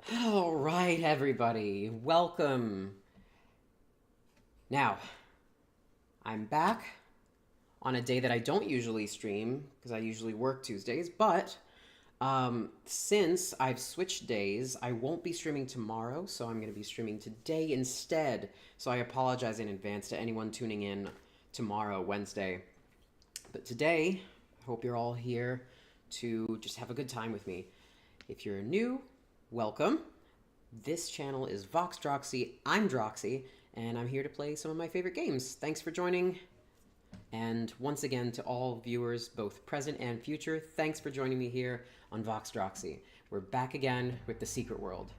All right, everybody, welcome. Now, I'm back on a day that I don't usually stream because I usually work Tuesdays, but since I've switched days, I won't be streaming tomorrow, so I'm going to be streaming today instead. So I apologize in advance to anyone tuning in tomorrow, Wednesday. But today, I hope you're all here to just have a good time with me. If you're new, welcome. This channel is Vox Droxy. I'm Droxy, and I'm here to play some of my favorite games. Thanks for joining. And once again, to all viewers, both present and future, thanks for joining me here on Vox Droxy. We're back again with the Secret World.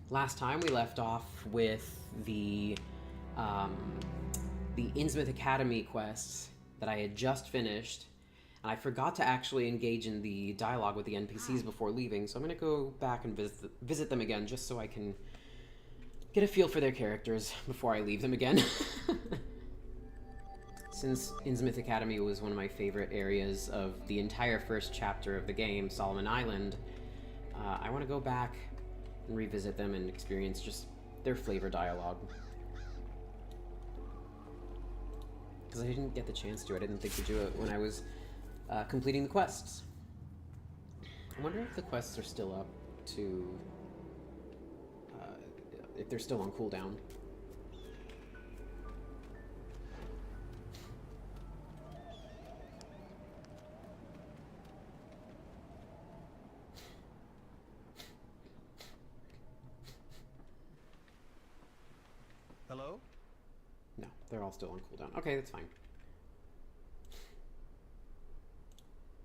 Last time we left off with um, the Innsmouth Academy quests that I had just finished. And I forgot to actually engage in the dialogue with the NPCs before leaving, so I'm going to go back and visit them again just so I can get a feel for their characters before I leave them again. Since Innsmouth Academy was one of my favorite areas of the entire first chapter of the game, Solomon Island, I want to go back and revisit them and experience just their flavor dialogue. Because I didn't get the chance to. I didn't think to do it when I was completing the quests. I wonder if the quests are still up to... if they're still on cooldown. Hello? No, they're all still on cooldown. Okay, that's fine.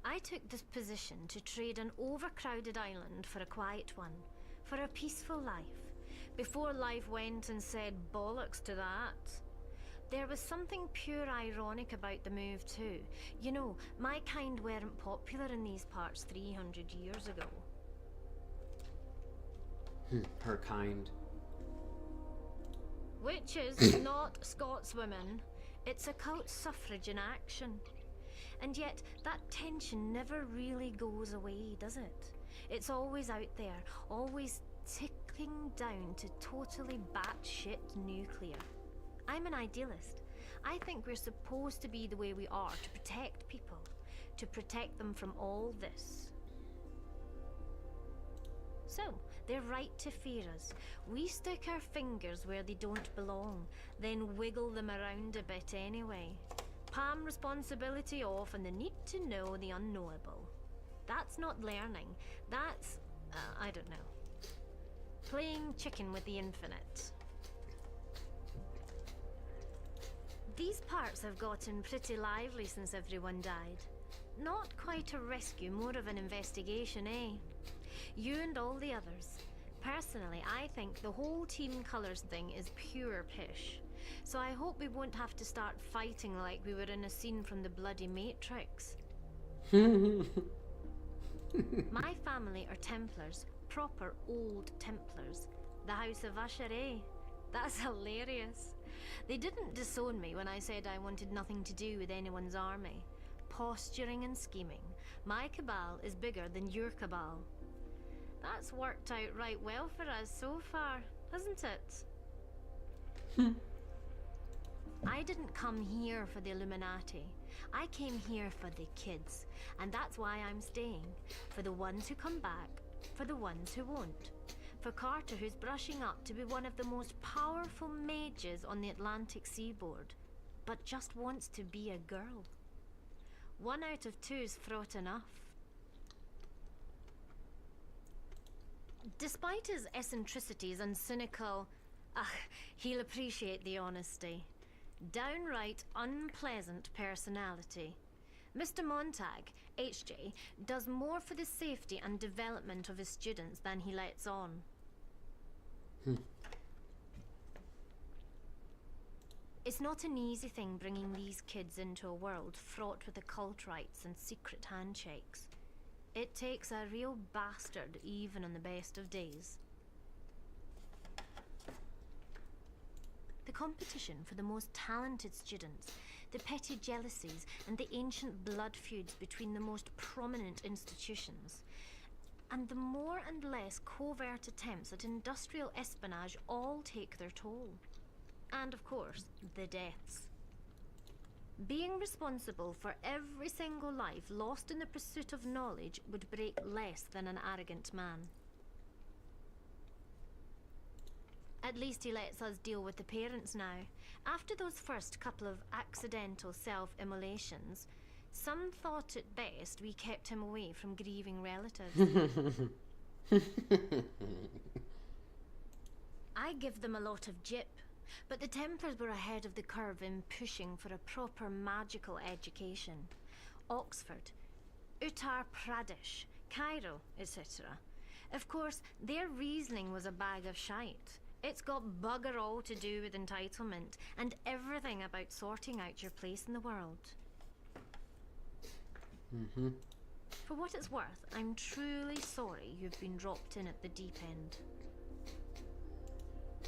I took this position to trade an overcrowded island for a quiet one, for a peaceful life, before life went and said bollocks to that. There was something pure ironic about the move too. You know, my kind weren't popular in these parts 300 years ago. Her kind. Witches, not Scotswomen. It's occult suffrage in action. And yet, that tension never really goes away, does it? It's always out there, always ticking down to totally batshit nuclear. I'm an idealist. I think we're supposed to be the way we are, to protect people, to protect them from all this. So, they're right to fear us. We stick our fingers where they don't belong, then wiggle them around a bit anyway. Palm responsibility off and the need to know the unknowable. That's not learning. That's, I don't know. Playing chicken with the infinite. These parts have gotten pretty lively since everyone died. Not quite a rescue, more of an investigation, eh? You and all the others. Personally, I think the whole team colours thing is pure pish. So I hope we won't have to start fighting like we were in a scene from the bloody Matrix. My family are Templars, proper old Templars. The House of Usher, eh? That's hilarious. They didn't disown me when I said I wanted nothing to do with anyone's army. Posturing and scheming. My cabal is bigger than your cabal. That's worked out right well for us so far, hasn't it? I didn't come here for the Illuminati. I came here for the kids, and that's why I'm staying. For the ones who come back, for the ones who won't. For Carter, who's brushing up to be one of the most powerful mages on the Atlantic seaboard, but just wants to be a girl. 1 out of 2's fraught enough. Despite his eccentricities and cynical... he'll appreciate the honesty. Downright unpleasant personality. Mr. Montag, HJ, does more for the safety and development of his students than he lets on. It's not an easy thing bringing these kids into a world fraught with occult rites and secret handshakes. It takes a real bastard even on the best of days. The competition for the most talented students the petty jealousies and the ancient blood feuds between the most prominent institutions, and the more and less covert attempts at industrial espionage all take their toll. And of course, the deaths. Being responsible for every single life lost in the pursuit of knowledge would break less than an arrogant man. At least he lets us deal with the parents now. After those first couple of accidental self-immolations, some thought it best we kept him away from grieving relatives. I give them a lot of jip, but the Templars were ahead of the curve in pushing for a proper magical education. Oxford, Uttar Pradesh, Cairo, etc. Of course, their reasoning was a bag of shite. It's got bugger all to do with entitlement and everything about sorting out your place in the world. For what it's worth, I'm truly sorry you've been dropped in at the deep end.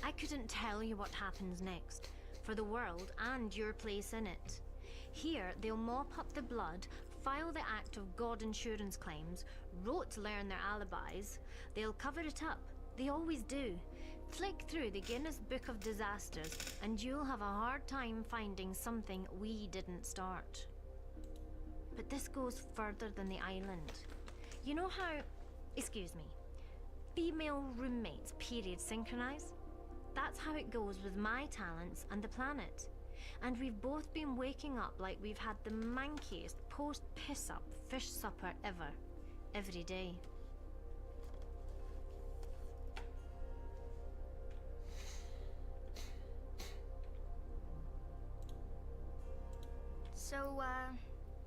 I couldn't tell you what happens next, for the world and your place in it. Here, they'll mop up the blood, file the act of God insurance claims, rote learn their alibis. They'll cover it up. They always do. Flick through the Guinness Book of Disasters, and you'll have a hard time finding something we didn't start. But this goes further than the island. You know how, excuse me, female roommates period synchronize? That's how it goes with my talents and the planet. And we've both been waking up like we've had the mankiest post-piss-up fish supper ever, every day. So,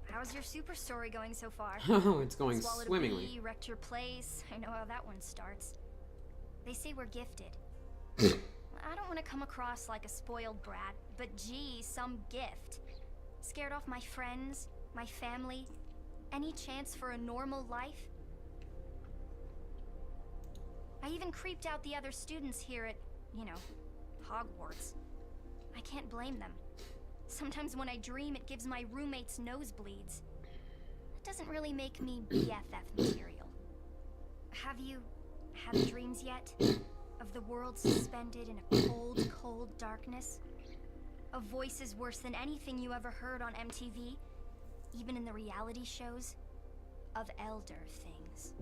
how's your super story going so far? Oh, it's going Swallowed swimmingly. a bee, wrecked your place. I know how that one starts. They say we're gifted. I don't want to come across like a spoiled brat, but gee, some gift. Scared off my friends, my family, any chance for a normal life. I even creeped out the other students here at, Hogwarts. I can't blame them. Sometimes when I dream, it gives my roommates nosebleeds. It doesn't really make me BFF material. Have you had dreams yet? Of the world suspended in a cold, cold darkness? Of voices worse than anything you ever heard on MTV? Even in the reality shows? Of elder things?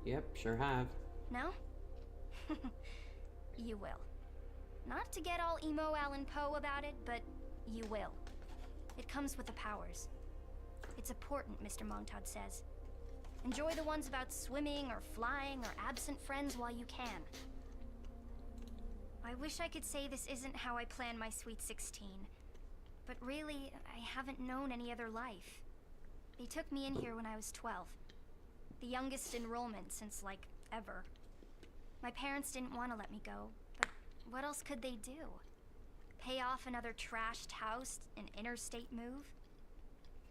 Yep, sure have. No? You will. Not to get all emo Alan Poe about it, but you will. It comes with the powers. It's important, Mr. Montaud says. Enjoy the ones about swimming or flying or absent friends while you can. I wish I could say this isn't how I plan my Sweet 16. But really, I haven't known any other life. They took me in here when I was 12. The youngest enrollment since, ever. My parents didn't want to let me go, but what else could they do? Pay off another trashed house, an interstate move?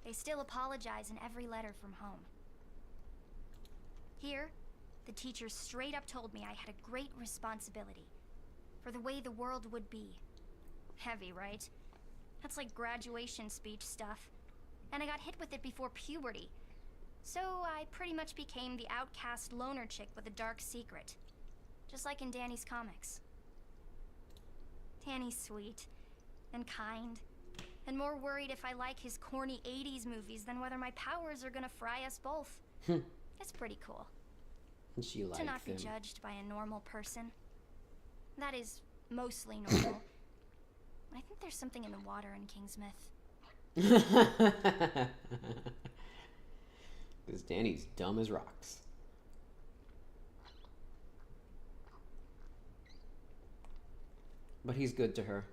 They still apologize in every letter from home. Here, the teachers straight up told me I had a great responsibility for the way the world would be. Heavy, right? That's like graduation speech stuff. And I got hit with it before puberty. So I pretty much became the outcast loner chick with a dark secret. Just like in Danny's comics. Danny's sweet and kind and more worried if I like his corny 80s movies than whether my powers are gonna fry us both. It's pretty cool. And she likes to not be him. judged by a normal person. That is, mostly normal. I think there's something in the water in Kingsmouth. Because Danny's dumb as rocks. But he's good to her.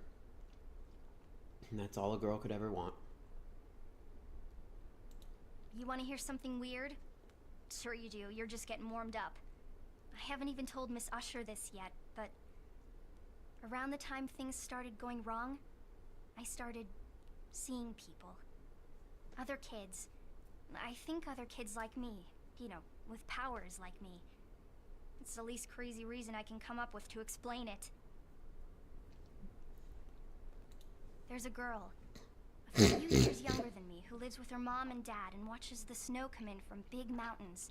And that's all a girl could ever want. You want to hear something weird? Sure you do, you're just getting warmed up. I haven't even told Miss Usher this yet, but around the time things started going wrong, I started seeing people. Other kids. I think other kids like me, with powers like me. It's the least crazy reason I can come up with to explain it. There's a girl. a few years younger than me, who lives with her mom and dad and watches the snow come in from big mountains.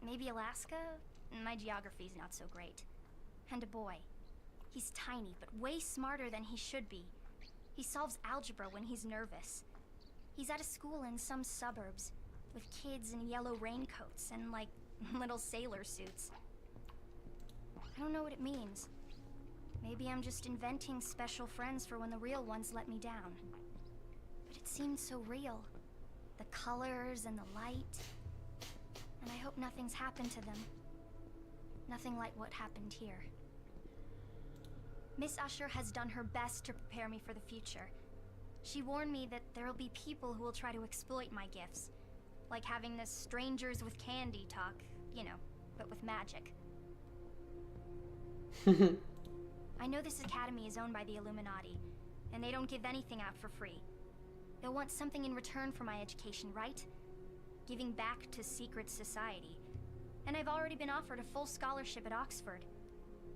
Maybe Alaska? My geography's not so great. And a boy. He's tiny, but way smarter than he should be. He solves algebra when he's nervous. He's at a school in some suburbs, with kids in yellow raincoats and, like, little sailor suits. I don't know what it means. Maybe I'm just inventing special friends for when the real ones let me down. But it seemed so real. The colors and the light. And I hope nothing's happened to them. Nothing like what happened here. Miss Usher has done her best to prepare me for the future. She warned me that there'll be people who will try to exploit my gifts. Like having this strangers with candy talk, you know, but with magic. I know this academy is owned by the Illuminati, and they don't give anything out for free. They'll want something in return for my education, right? Giving back to secret society. And I've already been offered a full scholarship at Oxford.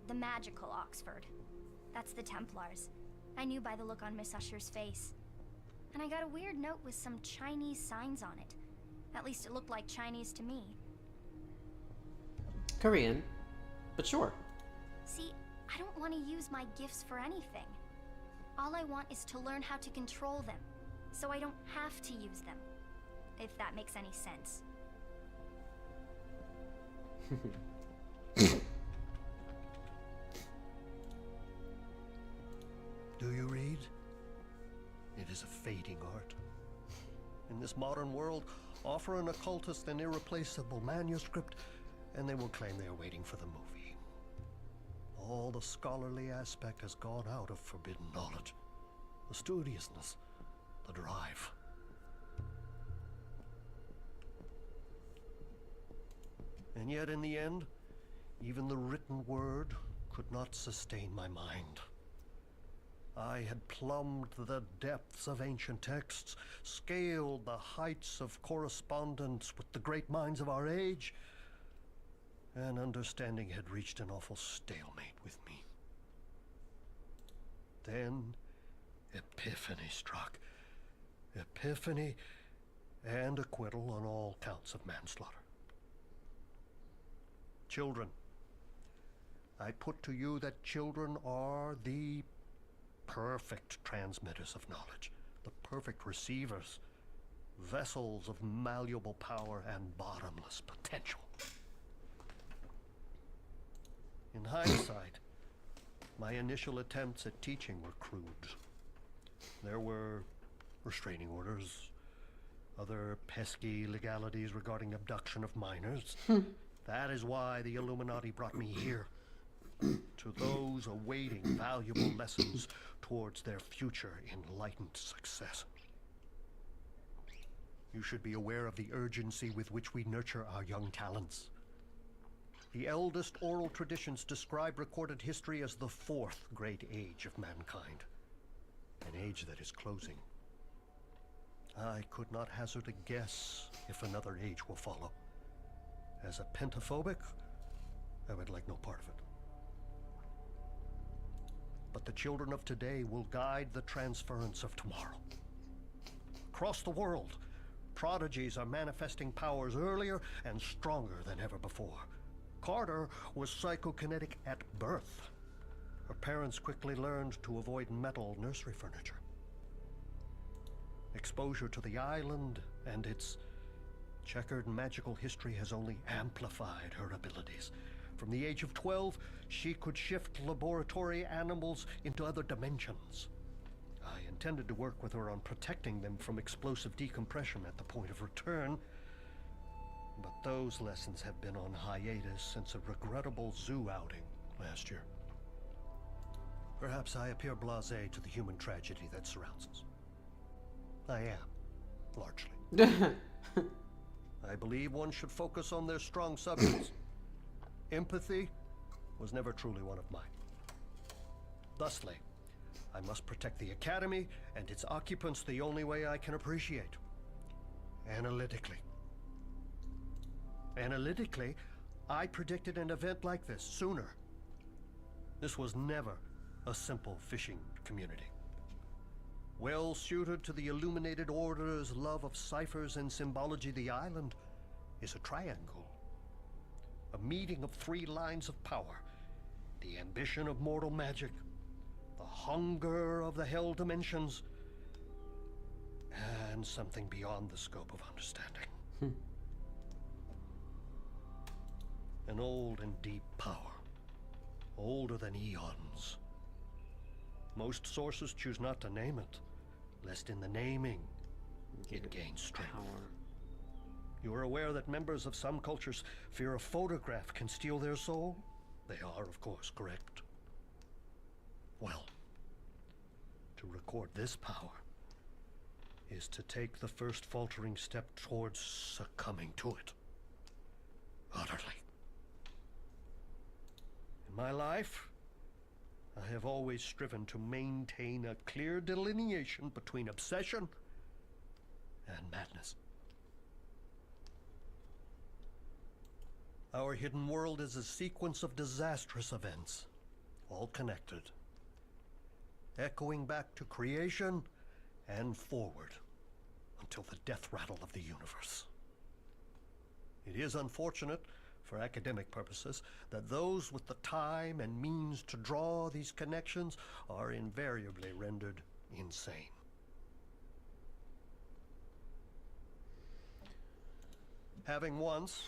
The magical Oxford. That's the Templars. I knew by the look on Miss Usher's face. And I got a weird note with some Chinese signs on it. At least it looked like Chinese to me. Korean, but sure. See, I don't want to use my gifts for anything. All I want is to learn how to control them, so I don't have to use them. If that makes any sense. Do you read? It is a fading art. In this modern world, offer an occultist an irreplaceable manuscript, and they will claim they are waiting for the movie. All the scholarly aspect has gone out of forbidden knowledge. The studiousness, the drive. And yet in the end, even the written word could not sustain my mind. I had plumbed the depths of ancient texts, scaled the heights of correspondence with the great minds of our age, and understanding had reached an awful stalemate with me. Then epiphany struck. Epiphany and acquittal on all counts of manslaughter. Children. I put to you that children are the perfect transmitters of knowledge, the perfect receivers, vessels of malleable power and bottomless potential. In hindsight, my initial attempts at teaching were crude. There were restraining orders, other pesky legalities regarding abduction of minors. That is why the Illuminati brought me here. To those awaiting valuable lessons towards their future enlightened success. You should be aware of the urgency with which we nurture our young talents. The eldest oral traditions describe recorded history as the fourth great age of mankind. An age that is closing. I could not hazard a guess if another age will follow. As a pentaphobic, I would like no part of it. But the children of today will guide the transference of tomorrow. Across the world, prodigies are manifesting powers earlier and stronger than ever before. Carter was psychokinetic at birth. Her parents quickly learned to avoid metal nursery furniture. Exposure to the island and its checkered magical history has only amplified her abilities. From the age of 12, she could shift laboratory animals into other dimensions. I intended to work with her on protecting them from explosive decompression at the point of return, but those lessons have been on hiatus since a regrettable zoo outing last year. Perhaps I appear blasé to the human tragedy that surrounds us. I am, largely. I believe one should focus on their strong subjects. Empathy was never truly one of mine. Thusly, I must protect the Academy and its occupants the only way I can appreciate. Analytically. Analytically, I predicted an event like this sooner. This was never a simple fishing community. Well suited to the illuminated order's love of ciphers and symbology, the island is a triangle. A meeting of three lines of power. The ambition of mortal magic, the hunger of the hell dimensions, and something beyond the scope of understanding. An old and deep power, older than eons. Most sources choose not to name it, lest in the naming it gains strength. Power. You are aware that members of some cultures fear a photograph can steal their soul? They are, of course, correct. Well, to record this power is to take the first faltering step towards succumbing to it. Utterly. In my life, I have always striven to maintain a clear delineation between obsession and madness. Our hidden world is a sequence of disastrous events, all connected, echoing back to creation and forward until the death rattle of the universe. It is unfortunate, for academic purposes, that those with the time and means to draw these connections are invariably rendered insane. Having once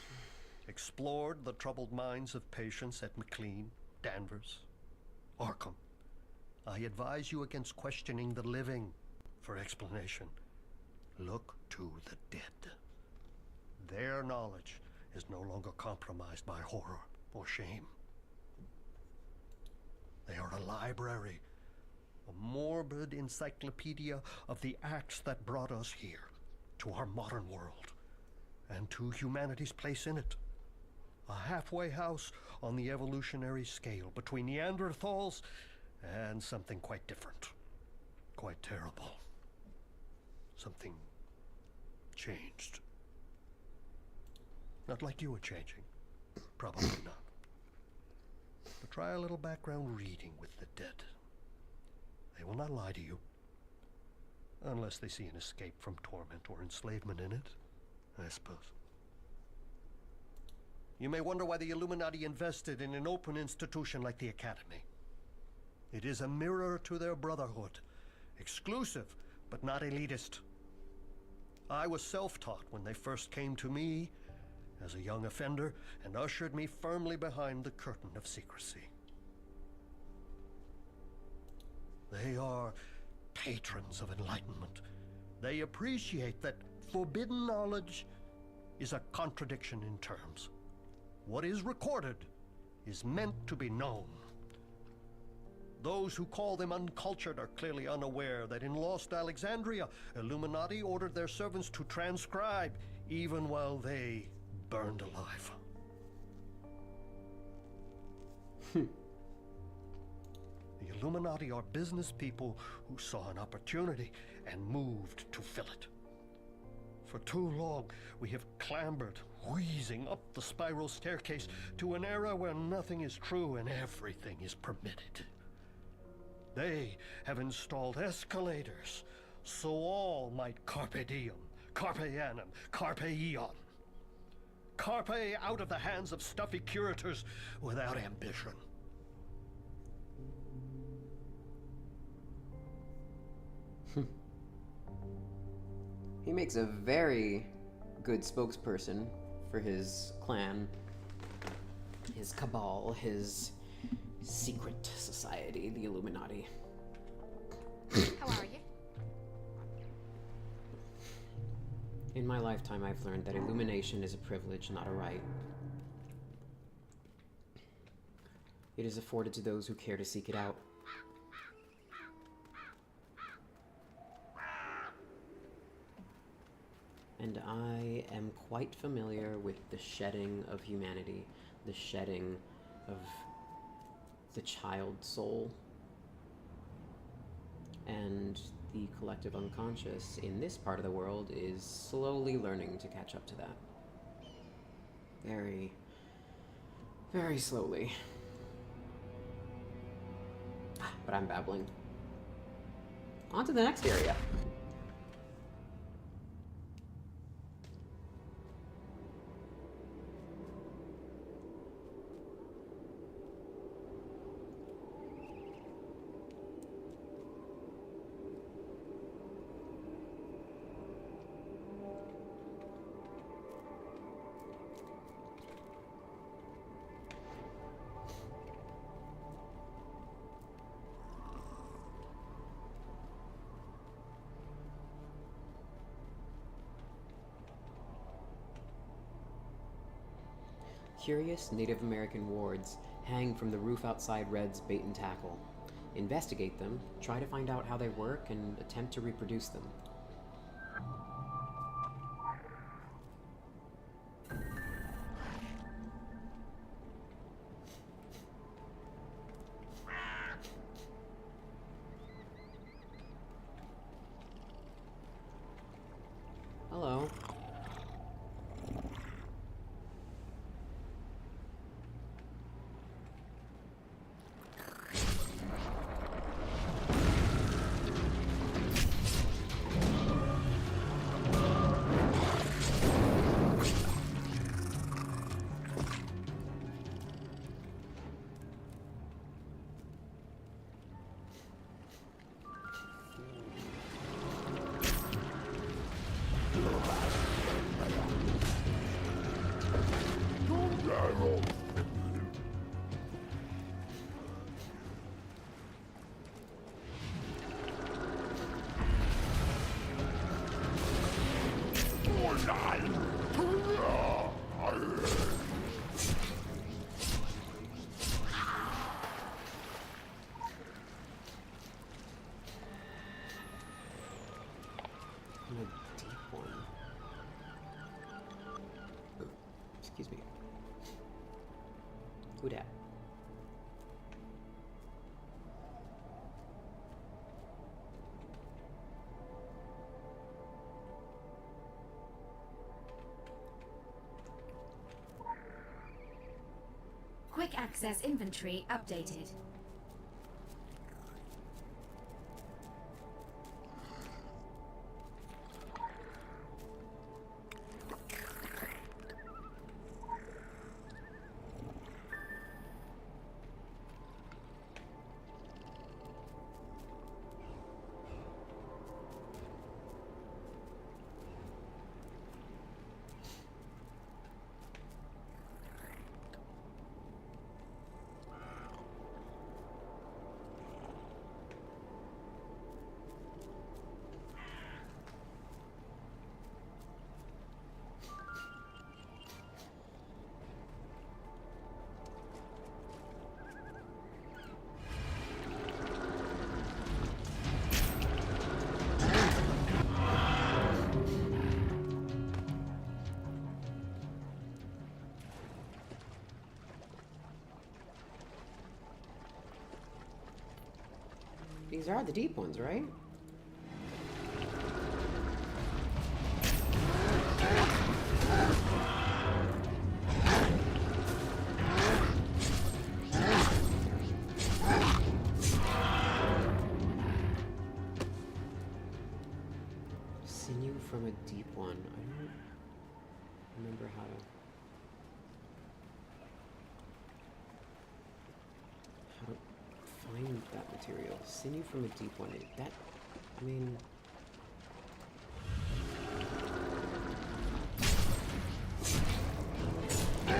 explored the troubled minds of patients at McLean, Danvers, Arkham, I advise you against questioning the living for explanation. Look to the dead. Their knowledge is no longer compromised by horror or shame. They are a library, a morbid encyclopedia of the acts that brought us here, to our modern world, and to humanity's place in it. A halfway house on the evolutionary scale between Neanderthals and something quite different, quite terrible. Something changed. Not like you were changing. Probably not. But try a little background reading with the dead. They will not lie to you. Unless they see an escape from torment or enslavement in it, I suppose. You may wonder why the Illuminati invested in an open institution like the Academy. It is a mirror to their brotherhood. Exclusive, but not elitist. I was self-taught when they first came to me as a young offender and ushered me firmly behind the curtain of secrecy. They are patrons of enlightenment. They appreciate that forbidden knowledge is a contradiction in terms. What is recorded is meant to be known. Those who call them uncultured are clearly unaware that in lost Alexandria, Illuminati ordered their servants to transcribe even while they burned alive. The Illuminati are business people who saw an opportunity and moved to fill it. For too long, we have clambered, wheezing up the spiral staircase to an era where nothing is true and everything is permitted. They have installed escalators so all might carpe diem, carpe annum, carpe eon. Carpe out of the hands of stuffy curators without ambition. He makes a very good spokesperson for his clan, his cabal, his secret society, the Illuminati. How are you? In my lifetime, I've learned that illumination is a privilege, not a right. It is afforded to those who care to seek it out. And I am quite familiar with the shedding of humanity, the shedding of the child soul, and the collective unconscious in this part of the world is slowly learning to catch up to that. Very, very slowly. But I'm babbling. On to the next area. Curious Native American wards hang from the roof outside Red's bait and tackle. Investigate them, try to find out how they work, and attempt to reproduce them. Hello. A deep one. Oh, excuse me. Who dat? Quick access inventory updated. These are the deep ones, right? Sinew from a deep one. I don't remember how to find that material. Sinew from a deep one. That, I mean... I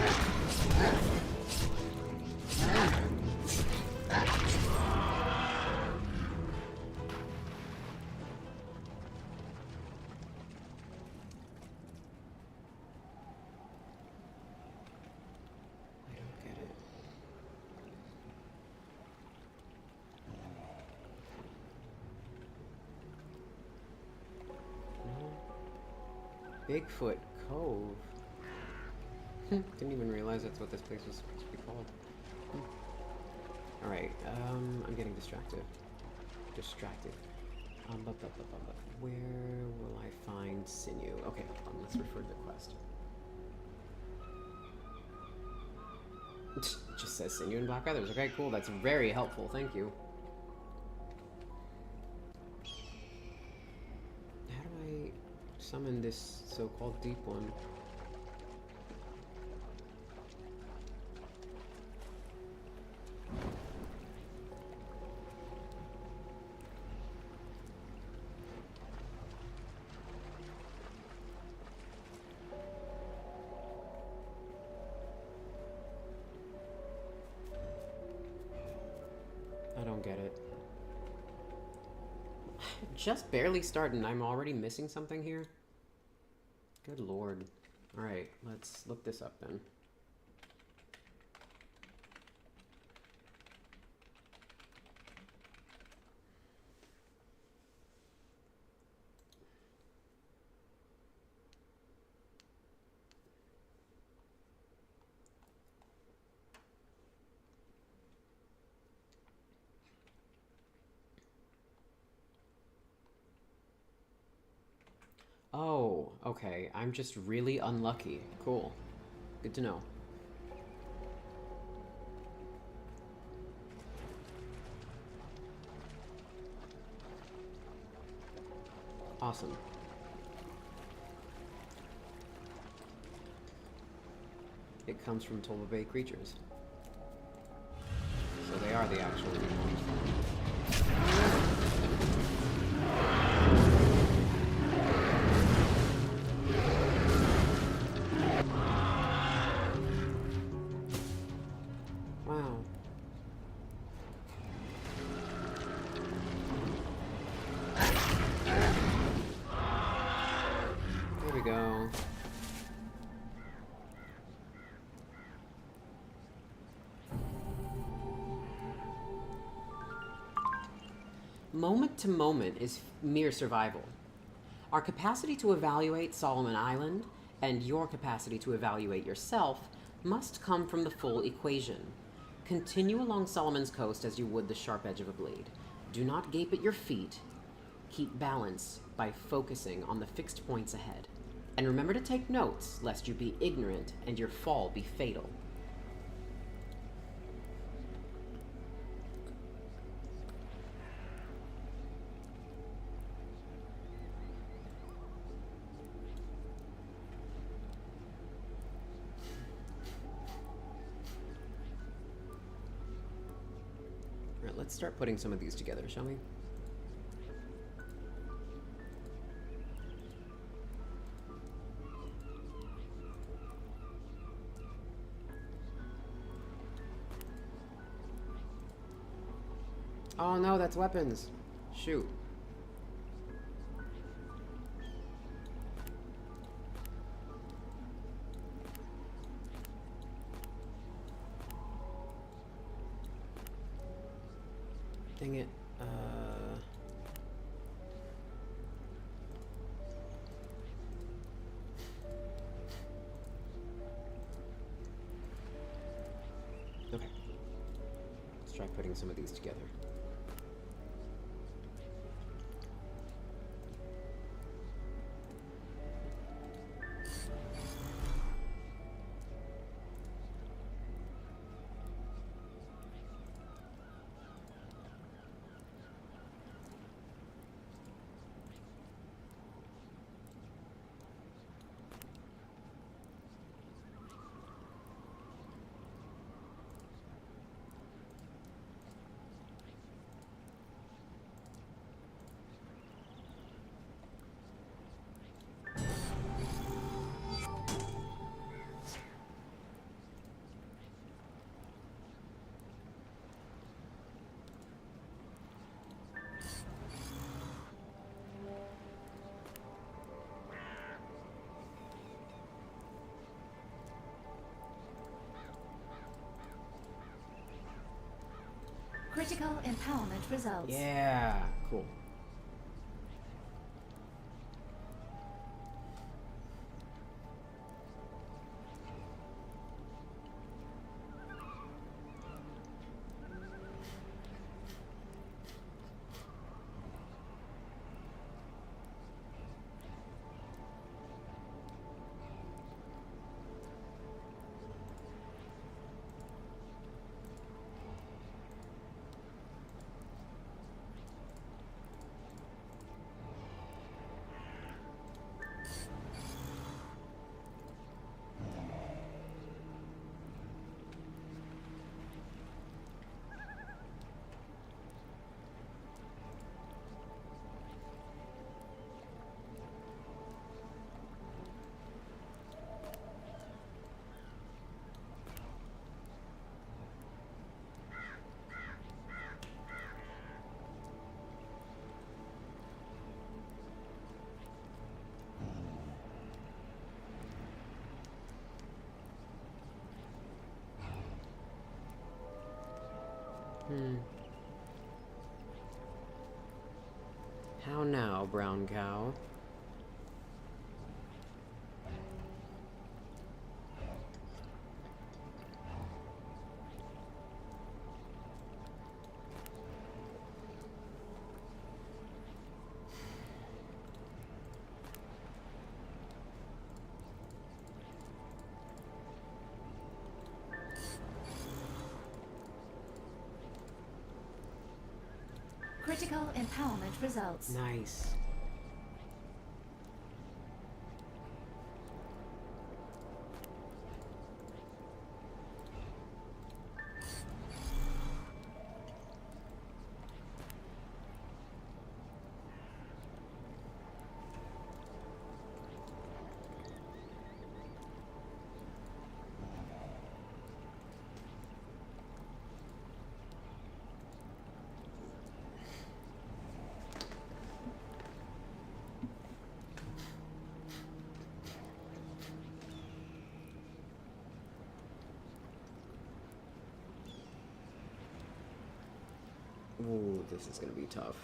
don't get it. Bigfoot Cove. Didn't even realize that's what this place was supposed to be called. Alright, I'm getting distracted. Where will I find Sinew? Okay, let's refer to the quest. It just says Sinew and Black Feathers. Okay, cool. That's very helpful. Thank you. summon this so-called deep one. I don't get it. Just barely starting, I'm already missing something here? Good lord. Alright, let's look this up then. Oh, okay. I'm just really unlucky. Cool. Good to know. Awesome. It comes from Tolva Bay creatures. So they are the actual demons. Wow. There we go. Moment to moment is mere survival. Our capacity to evaluate Solomon Island and your capacity to evaluate yourself must come from the full equation. Continue along Solomon's coast as you would the sharp edge of a blade. Do not gape at your feet. Keep balance by focusing on the fixed points ahead. And remember to take notes, lest you be ignorant and your fall be fatal. Alright, let's start putting some of these together, shall we? Oh no, that's weapons. Shoot. Dang it. Okay. Let's try putting some of these together. Critical empowerment results. Yeah, cool. How now, brown cow? Critical empowerment results. Nice. Ooh, this is gonna be tough.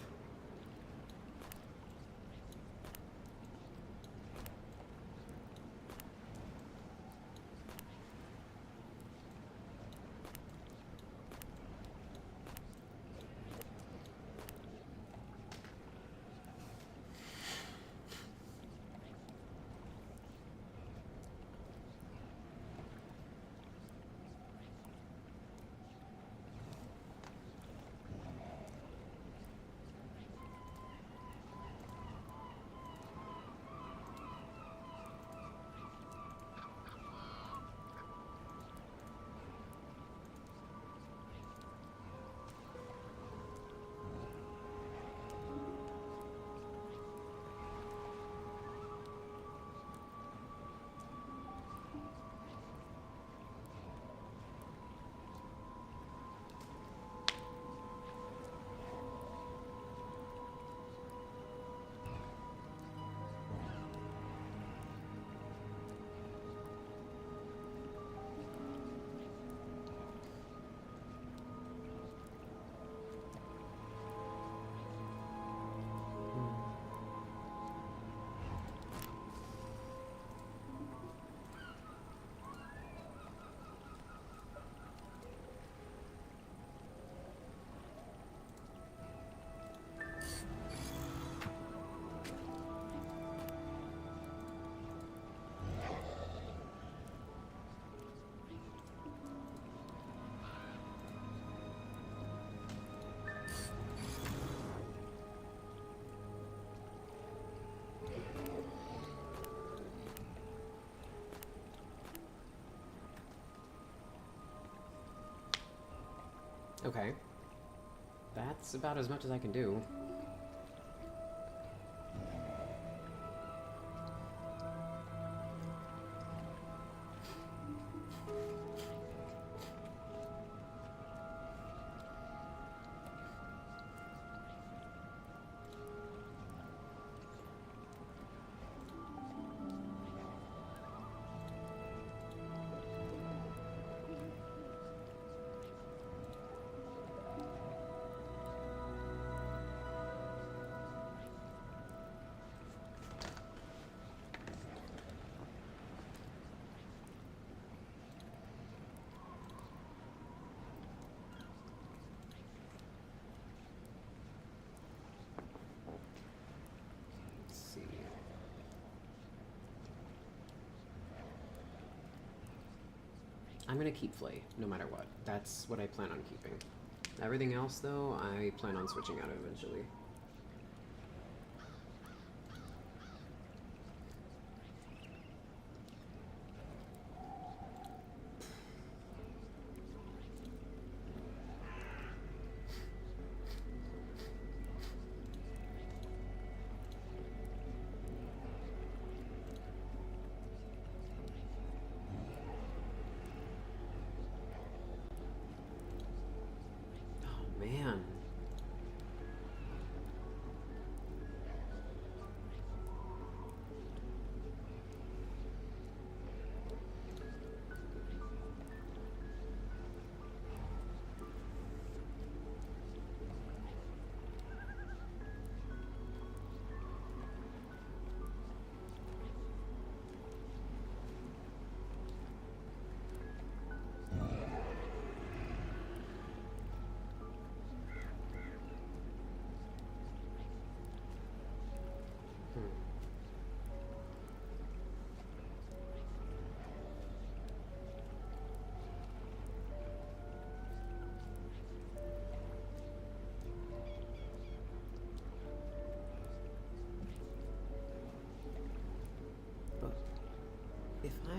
Okay. That's about as much as I can do. I'm gonna keep Flay, no matter what. That's what I plan on keeping. Everything else, though, I plan on switching out eventually. Man.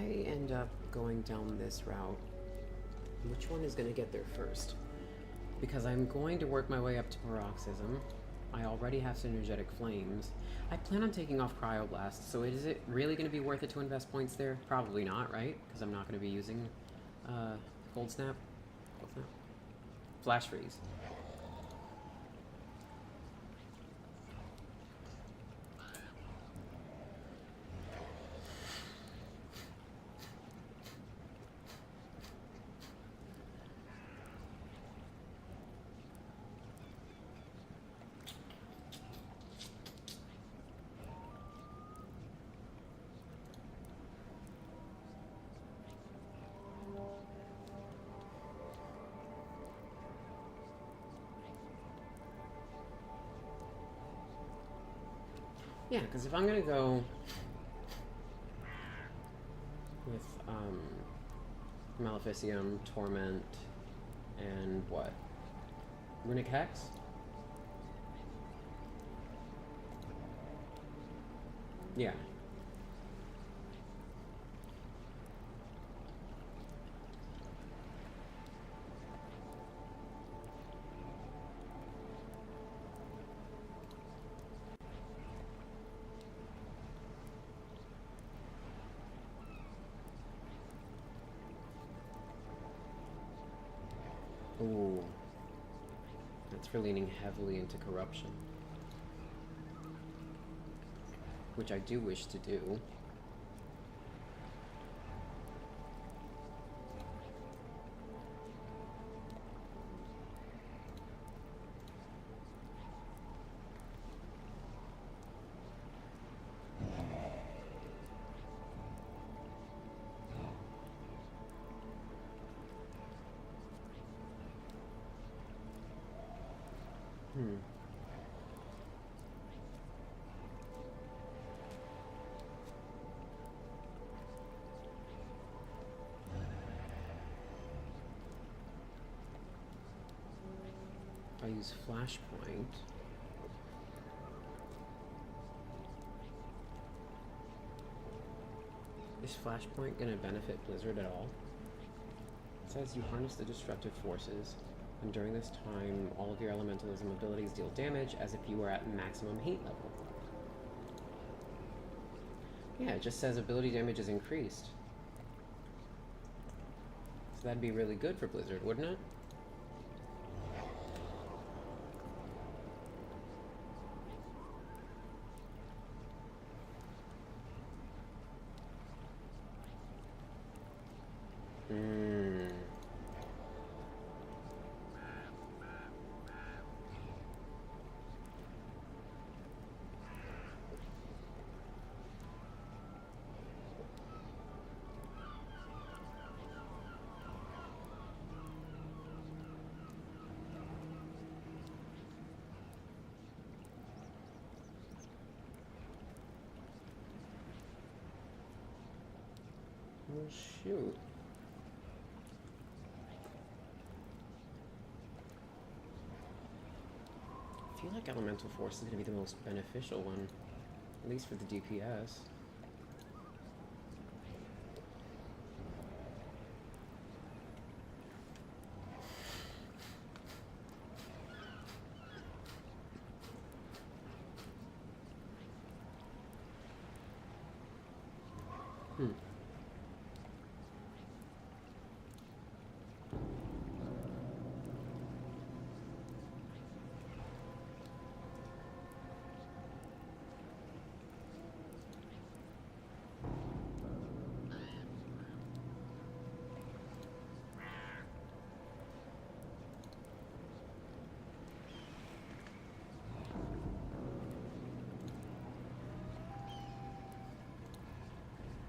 I end up going down this route, which one is going to get there first? Because I'm going to work my way up to paroxysm. I already have synergetic flames. I plan on taking off cryoblast, so is it really going to be worth it to invest points there? Probably not, right? Because I'm not going to be using cold snap. Cold snap. Flash freeze. Yeah, because if I'm gonna go with Maleficium, Torment, and what? Runic Hex? Yeah. Ooh. That's for leaning heavily into corruption. Which I do wish to do. If I use Flashpoint, is Flashpoint going to benefit Blizzard at all? It says you harness the destructive forces, and during this time, all of your elementalism abilities deal damage as if you were at maximum heat level. Yeah, it just says ability damage is increased. So that'd be really good for Blizzard, wouldn't it? Well, shoot. I feel like Elemental Force is going to be the most beneficial one, at least for the DPS.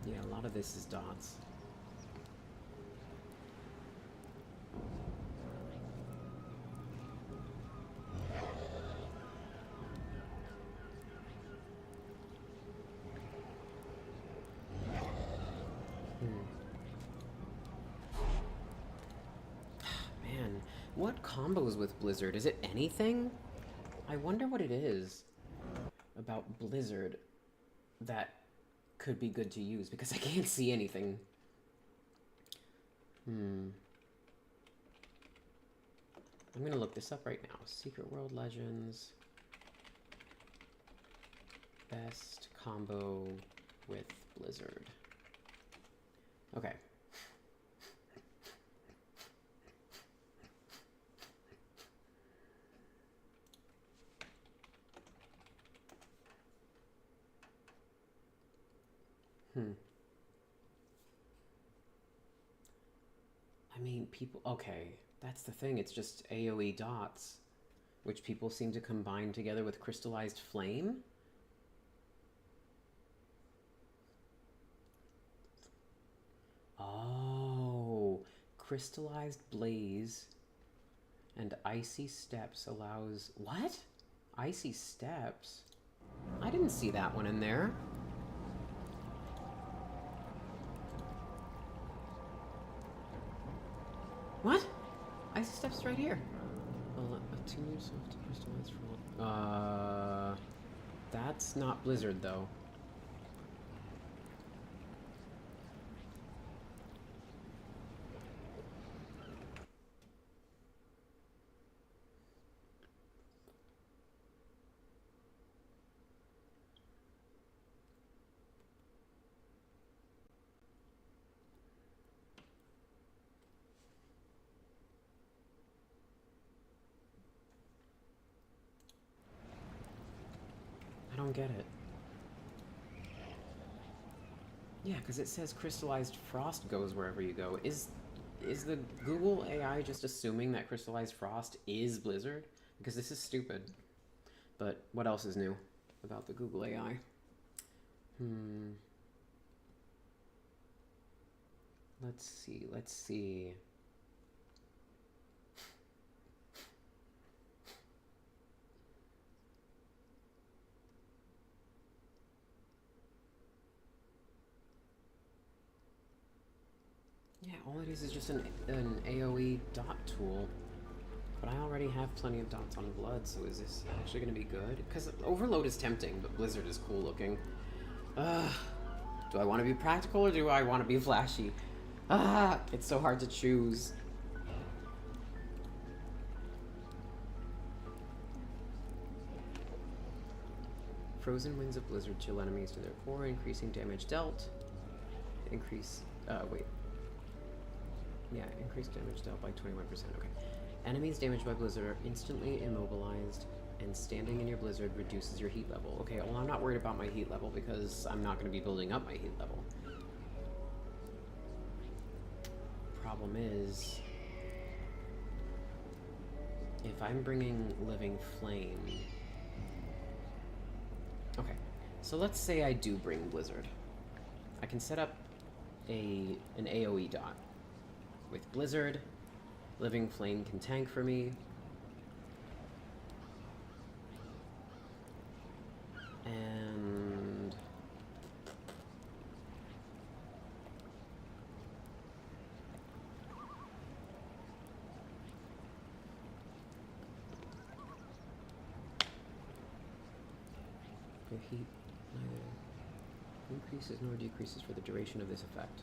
Yeah, a lot of this is dots. Man, what combos with Blizzard? Is it anything? I wonder what it is about Blizzard that could be good to use because I can't see anything. I'm gonna look this up right now. Secret World Legends. Best combo with Blizzard. Okay. I mean, people... Okay, that's the thing. It's just AoE dots, which people seem to combine together with crystallized flame. Oh, crystallized blaze and icy steps allows... What? Icy steps? I didn't see that one in there. What? Icy steps right here. Attune yourself to crystallized for... That's not Blizzard, though. I don't get it. Yeah, because it says crystallized frost goes wherever you go. Is the Google AI just assuming that crystallized frost is Blizzard? Because this is stupid. But what else is new about the Google AI? Let's see. Yeah, all it is just an AoE dot tool. But I already have plenty of dots on blood, so is this actually going to be good? Because Overload is tempting, but Blizzard is cool looking. Do I want to be practical or do I want to be flashy? It's so hard to choose. Frozen Winds of Blizzard chill enemies to their core, increasing damage dealt. Increase damage dealt by 21%. Okay. Enemies damaged by Blizzard are instantly immobilized, and standing in your Blizzard reduces your heat level. Okay, well, I'm not worried about my heat level because I'm not going to be building up my heat level. Problem is, if I'm bringing Living Flame... Okay, so let's say I do bring Blizzard. I can set up an AoE dot. With Blizzard, Living Flame can tank for me. And... your heat neither increases nor decreases for the duration of this effect.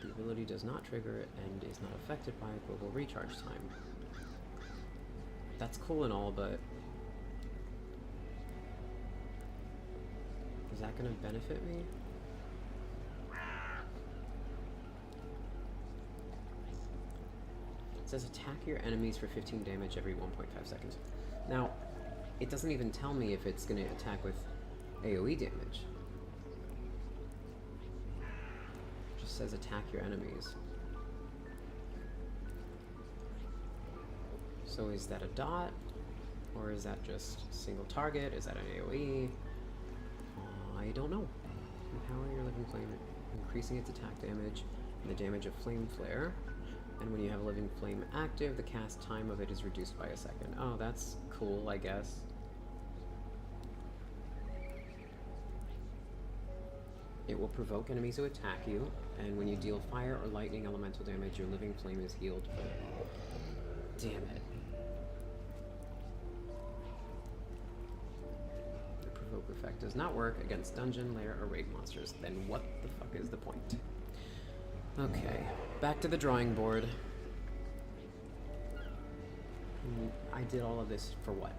The ability does not trigger and is not affected by global recharge time. That's cool and all, but is that going to benefit me? It says attack your enemies for 15 damage every 1.5 seconds. Now, it doesn't even tell me if it's going to attack with AoE damage. Says attack your enemies. So is that a dot? Or is that just single target? Is that an AoE? I don't know. Empower your Living Flame, increasing its attack damage and the damage of Flame Flare. And when you have a Living Flame active, the cast time of it is reduced by a second. Oh, that's cool, I guess. It will provoke enemies to attack you, and when you deal fire or lightning elemental damage, your Living Flame is healed for... Damn it. It provoke effect does not work against dungeon, lair, or raid monsters. Then what the fuck is the point? Okay, back to the drawing board. I did all of this for what?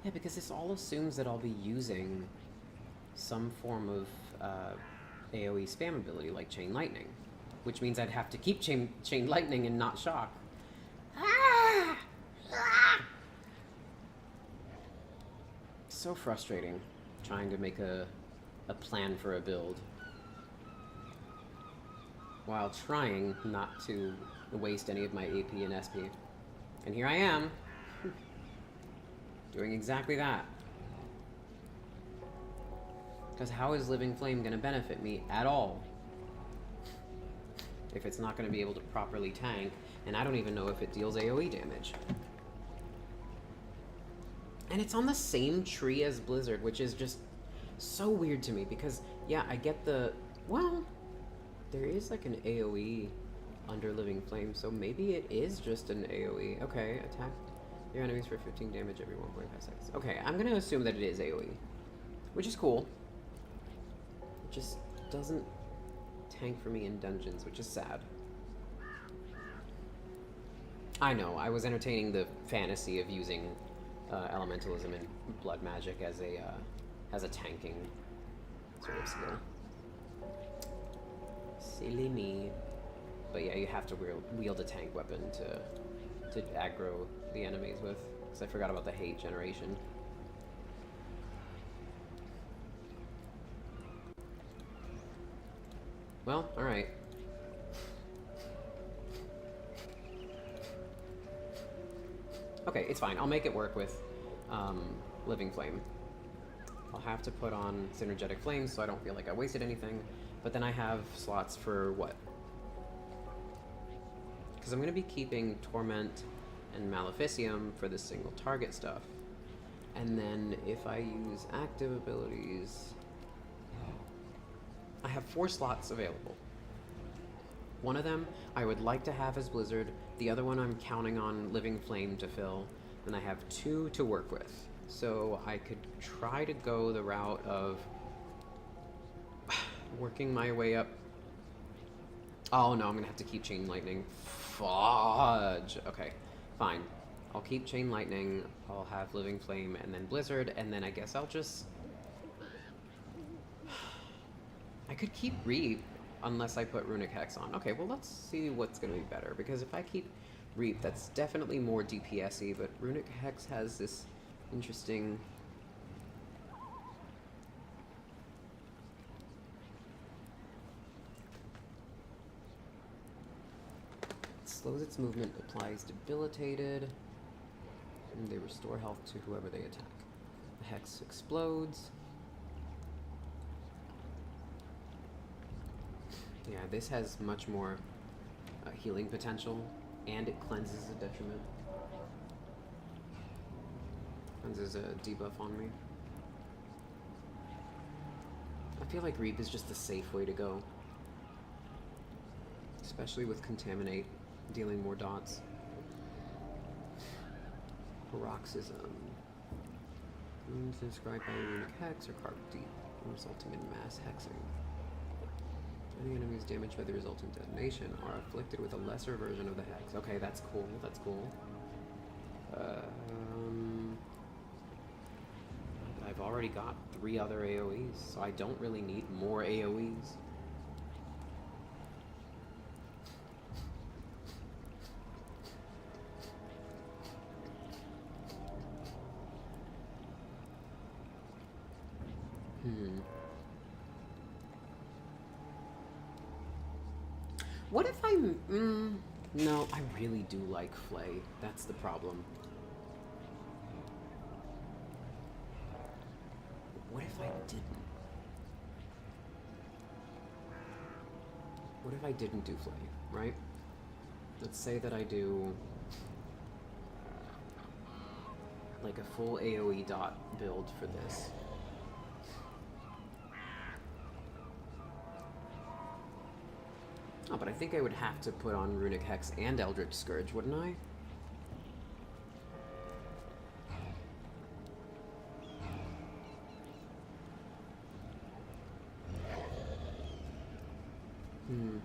Yeah, because this all assumes that I'll be using some form of AoE spam ability like Chain Lightning, which means I'd have to keep Chain Lightning and not Shock. Ah! Ah! So frustrating trying to make a plan for a build while trying not to waste any of my AP and SP. And here I am, doing exactly that. Because how is Living Flame going to benefit me at all if it's not going to be able to properly tank, and I don't even know if it deals AoE damage. And it's on the same tree as Blizzard, which is just so weird to me, because, yeah, I get the... Well, there is like an AoE under Living Flame, so maybe it is just an AoE. Okay, attack your enemies for 15 damage every 1.5 seconds. Okay, I'm going to assume that it is AoE, which is cool. It just doesn't tank for me in dungeons, which is sad. I know, I was entertaining the fantasy of using elementalism and blood magic as a tanking sort of skill. Silly me. But yeah, you have to wield a tank weapon to aggro the enemies with, because I forgot about the hate generation. Well, alright. Okay, it's fine. I'll make it work with Living Flame. I'll have to put on Synergetic Flames so I don't feel like I wasted anything. But then I have slots for what? Because I'm going to be keeping Torment and Maleficium for the single target stuff. And then if I use active abilities... I have 4 slots available. One of them I would like to have as Blizzard, the other one I'm counting on Living Flame to fill, and I have 2 to work with. So I could try to go the route of working my way up. Oh no, I'm gonna have to keep Chain Lightning. Fudge! Okay, fine. I'll keep Chain Lightning, I'll have Living Flame, and then Blizzard, and then I guess I'll just... I could keep Reap, unless I put Runic Hex on. Okay, well let's see what's gonna be better, because if I keep Reap, that's definitely more DPS-y, but Runic Hex has this interesting... It slows its movement, applies Debilitated, and they restore health to whoever they attack. The Hex explodes. Yeah, this has much more healing potential, and it cleanses a detriment. Cleanses a debuff on me. I feel like Reap is just the safe way to go. Especially with Contaminate, dealing more dots. Paroxysm. Wounds inscribed by Runic Hex or carved deep, resulting in mass hexing. Any enemies damaged by the resultant detonation are afflicted with a lesser version of the hex. Okay, that's cool, that's cool. I've already got 3 other AoEs, so I don't really need more AoEs. What if I'm... no, I really do like Flay. That's the problem. What if I didn't? What if I didn't do Flay, right? Let's say that I do... like a full AoE dot build for this. Oh, but I think I would have to put on Runic Hex and Eldritch Scourge, wouldn't I? Hmm.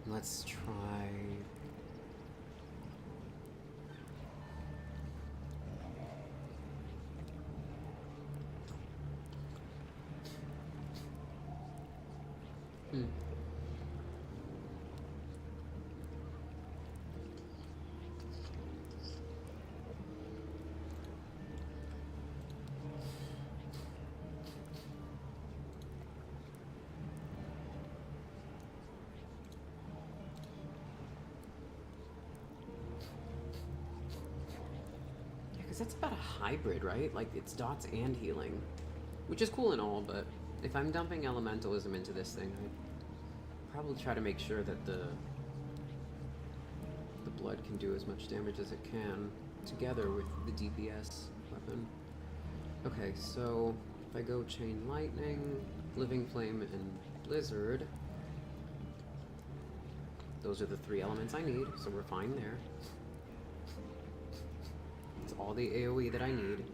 Let's try... Hmm. Yeah, because that's about a hybrid, right? Like, it's dots and healing. Which is cool and all, but if I'm dumping elementalism into this thing, I'd probably try to make sure that the blood can do as much damage as it can together with the DPS weapon. Okay, so if I go Chain Lightning, Living Flame, and Blizzard, those are the 3 elements I need, so we're fine there. It's all the AoE that I need.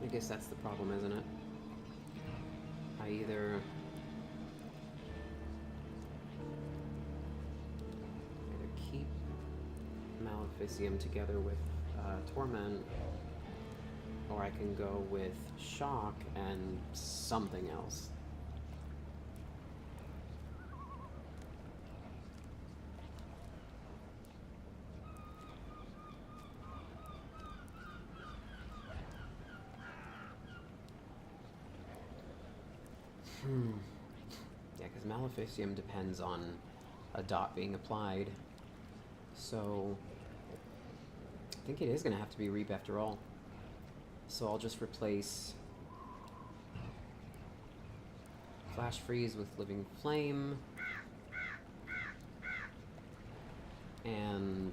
I guess that's the problem, isn't it? I either keep Maleficium together with Torment, or I can go with Shock and something else. Yeah, because Maleficium depends on a dot being applied. So I think it is going to have to be Reap after all. So I'll just replace Flash Freeze with Living Flame. And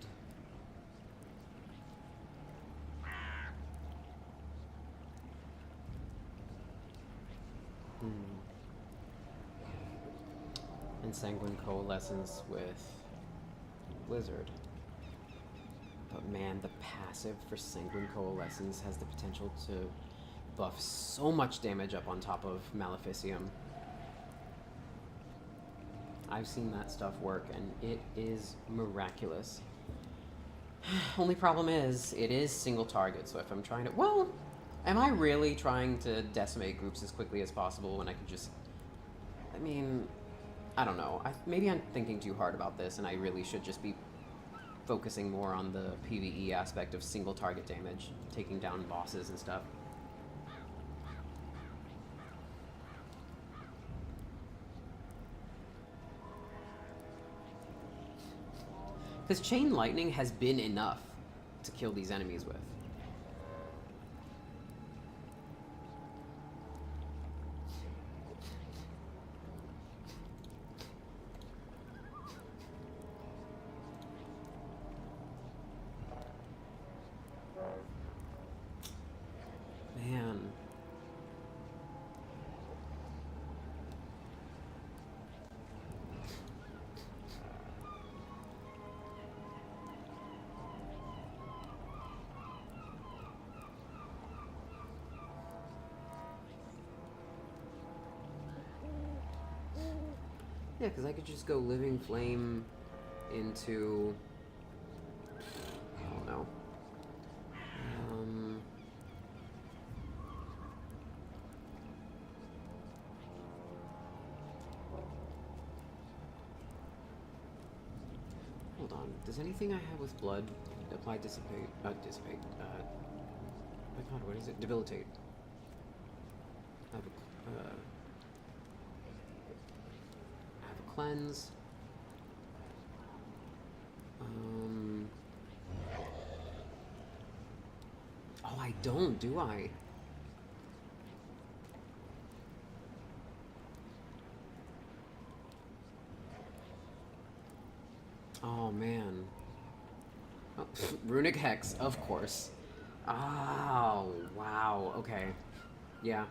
Sanguine Coalescence with Blizzard. But man, the passive for Sanguine Coalescence has the potential to buff so much damage up on top of Maleficium. I've seen that stuff work, and it is miraculous. Only problem is, it is single target, so if I'm trying to... Well, am I really trying to decimate groups as quickly as possible when I could just... I mean, I don't know. Maybe I'm thinking too hard about this, and I really should just be focusing more on the PvE aspect of single target damage, taking down bosses and stuff. Because Chain Lightning has been enough to kill these enemies with. Man. Yeah, because I could just go Living Flame into... I don't know. Hold on. Does anything I have with blood apply dissipate? Dissipate. My god, what is it? Debilitate. I have a cleanse. Oh, I don't, do I? Oh, man. Oh, Runic Hex, of course. Oh, wow. Okay. Yeah.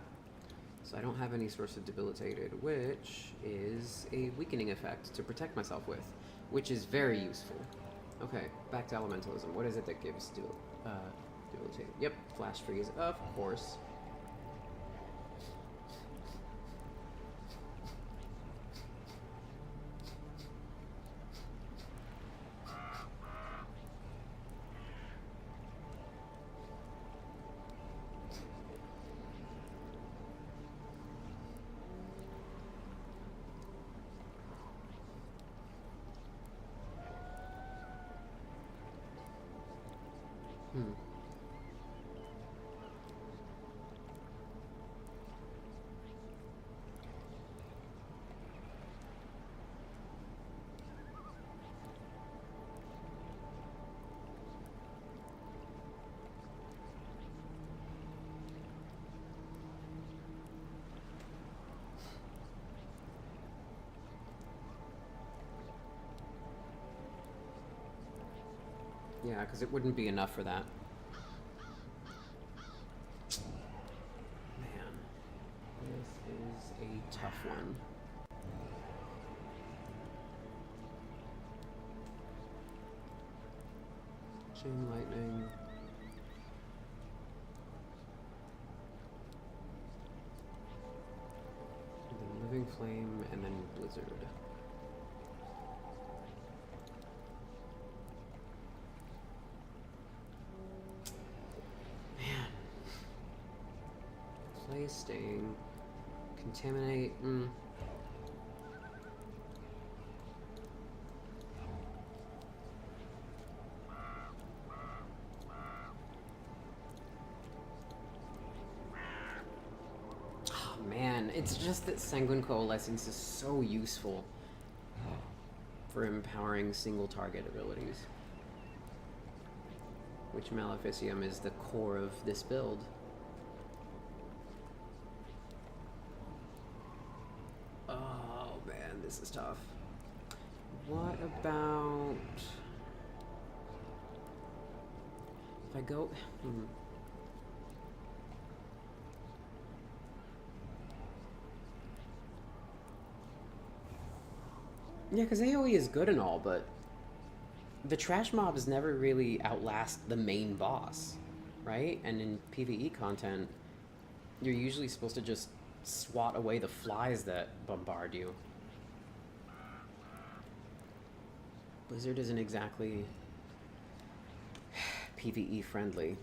So I don't have any source of debilitated, which is a weakening effect to protect myself with, which is very useful. Okay, back to elementalism. What is it that gives debilitated? Yep, flash freeze, of course. Yeah, because it wouldn't be enough for that. Man, this is a tough one. Chain lightning. And then living flame, and then blizzard. Staying. Contaminate. Oh man, it's just that Sanguine Coalescence is so useful for empowering single target abilities. Which Maleficium is the core of this build. This is tough. What about if I go? Yeah, because AoE is good and all, but the trash mobs never really outlast the main boss, right? And in PvE content, you're usually supposed to just swat away the flies that bombard you. Blizzard isn't exactly PvE friendly.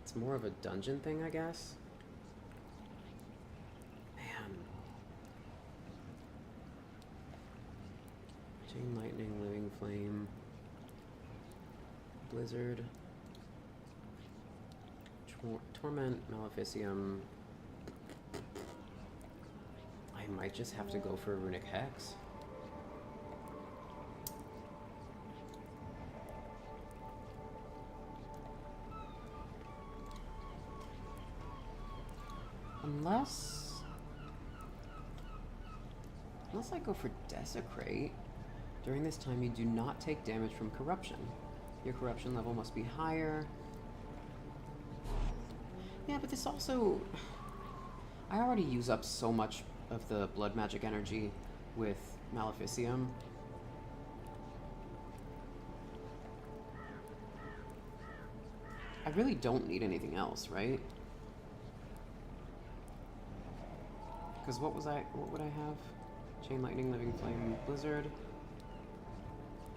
It's more of a dungeon thing, I guess. Man. Chain lightning, living flame, blizzard, torment, maleficium. I might just have to go for a Runic Hex. Unless I go for Desecrate. During this time, you do not take damage from corruption. Your corruption level must be higher. Yeah, but this also... I already use up so much of the blood magic energy with Maleficium. I really don't need anything else, right? Because what would I have? Chain Lightning, Living Flame, Blizzard.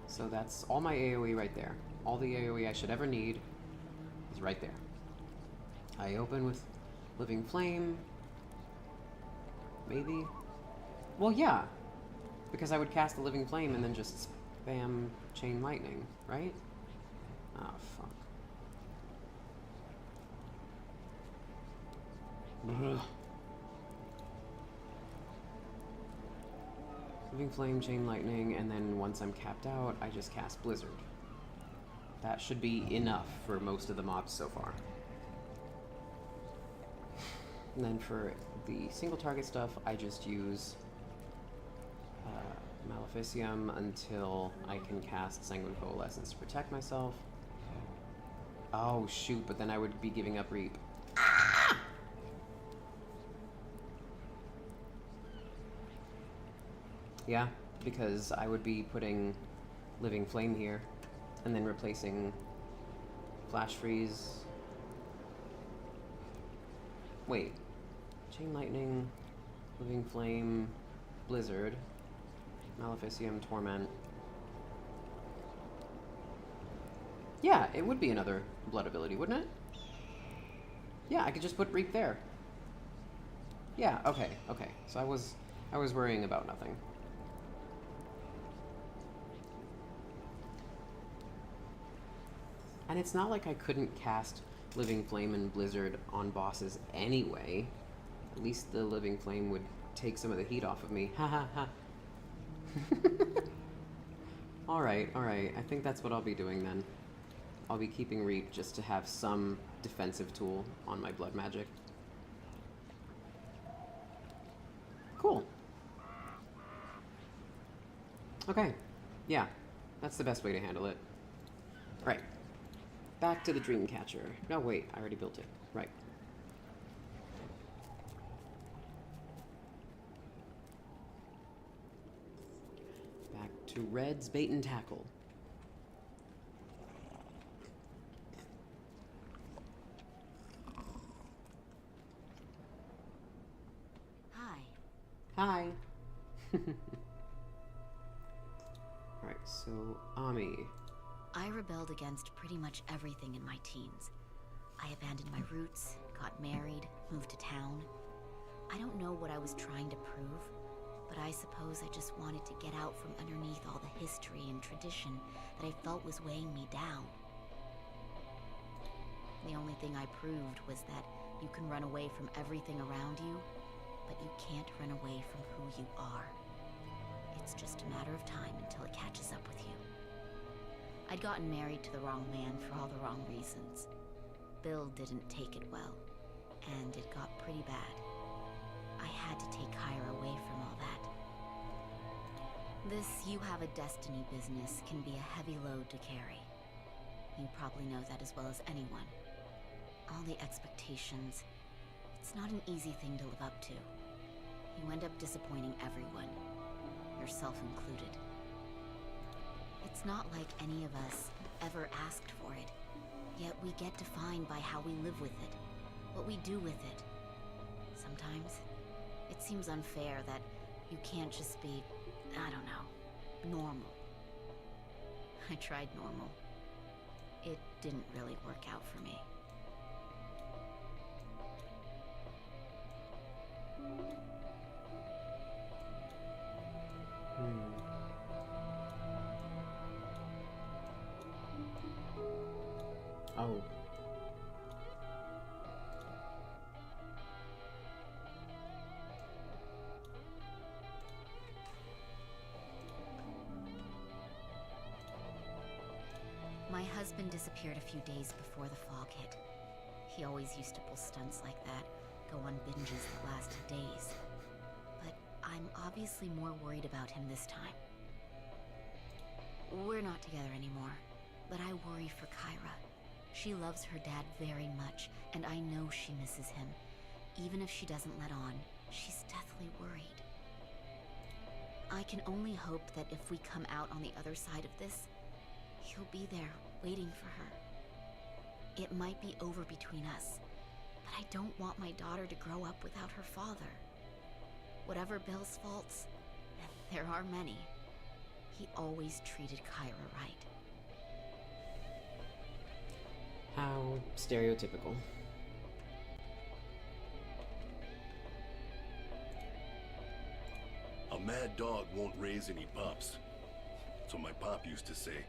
So that's all my AoE right there. All the AoE I should ever need is right there. I open with Living Flame. Maybe? Well, yeah. Because I would cast the Living Flame and then just spam Chain Lightning, right? Oh, fuck. Ugh. Living Flame, Chain Lightning, and then once I'm capped out, I just cast Blizzard. That should be enough for most of the mobs so far. And then for the single target stuff, I just use Maleficium until I can cast Sanguine Coalescence to protect myself. Oh shoot, but then I would be giving up Reap. Yeah, because I would be putting Living Flame here, and then replacing Flash Freeze. Wait. Chain Lightning, Living Flame, Blizzard, Maleficium, Torment. Yeah, it would be another blood ability, wouldn't it? Yeah, I could just put Reap there. Yeah, okay. So I was worrying about nothing. And it's not like I couldn't cast Living Flame and Blizzard on bosses anyway. At least the Living Flame would take some of the heat off of me. Ha ha ha. Alright. I think that's what I'll be doing then. I'll be keeping Reap just to have some defensive tool on my blood magic. Cool. Okay. Yeah. That's the best way to handle it. Right. Back to the Dreamcatcher. No, wait. I already built it. Right. Back to Red's Bait and Tackle. Hi. Hi. Alright, so Ami. I rebelled against pretty much everything in my teens. I abandoned my roots, got married, moved to town. I don't know what I was trying to prove, but I suppose I just wanted to get out from underneath all the history and tradition that I felt was weighing me down. The only thing I proved was that you can run away from everything around you, but you can't run away from who you are. It's just a matter of time until it catches up with you. I'd gotten married to the wrong man for all the wrong reasons. Bill didn't take it well, and it got pretty bad. I had to take Kyra away from all that. This you have a destiny business can be a heavy load to carry. You probably know that as well as anyone. All the expectations. It's not an easy thing to live up to. You end up disappointing everyone, yourself included. It's not like any of us ever asked for it, yet we get defined by how we live with it, what we do with it. Sometimes, it seems unfair that you can't just be, I don't know, normal. I tried normal. It didn't really work out for me. Oh. My husband disappeared a few days before the fog hit. He always used to pull stunts like that, go on binges that lasted days. But I'm obviously more worried about him this time. We're not together anymore, but I worry for Kyra. She loves her dad very much, and I know she misses him. Even if she doesn't let on, she's deathly worried. I can only hope that if we come out on the other side of this, he'll be there, waiting for her. It might be over between us, but I don't want my daughter to grow up without her father. Whatever Bill's faults, and there are many, he always treated Kyra right. How stereotypical. A mad dog won't raise any pups. That's what my pop used to say.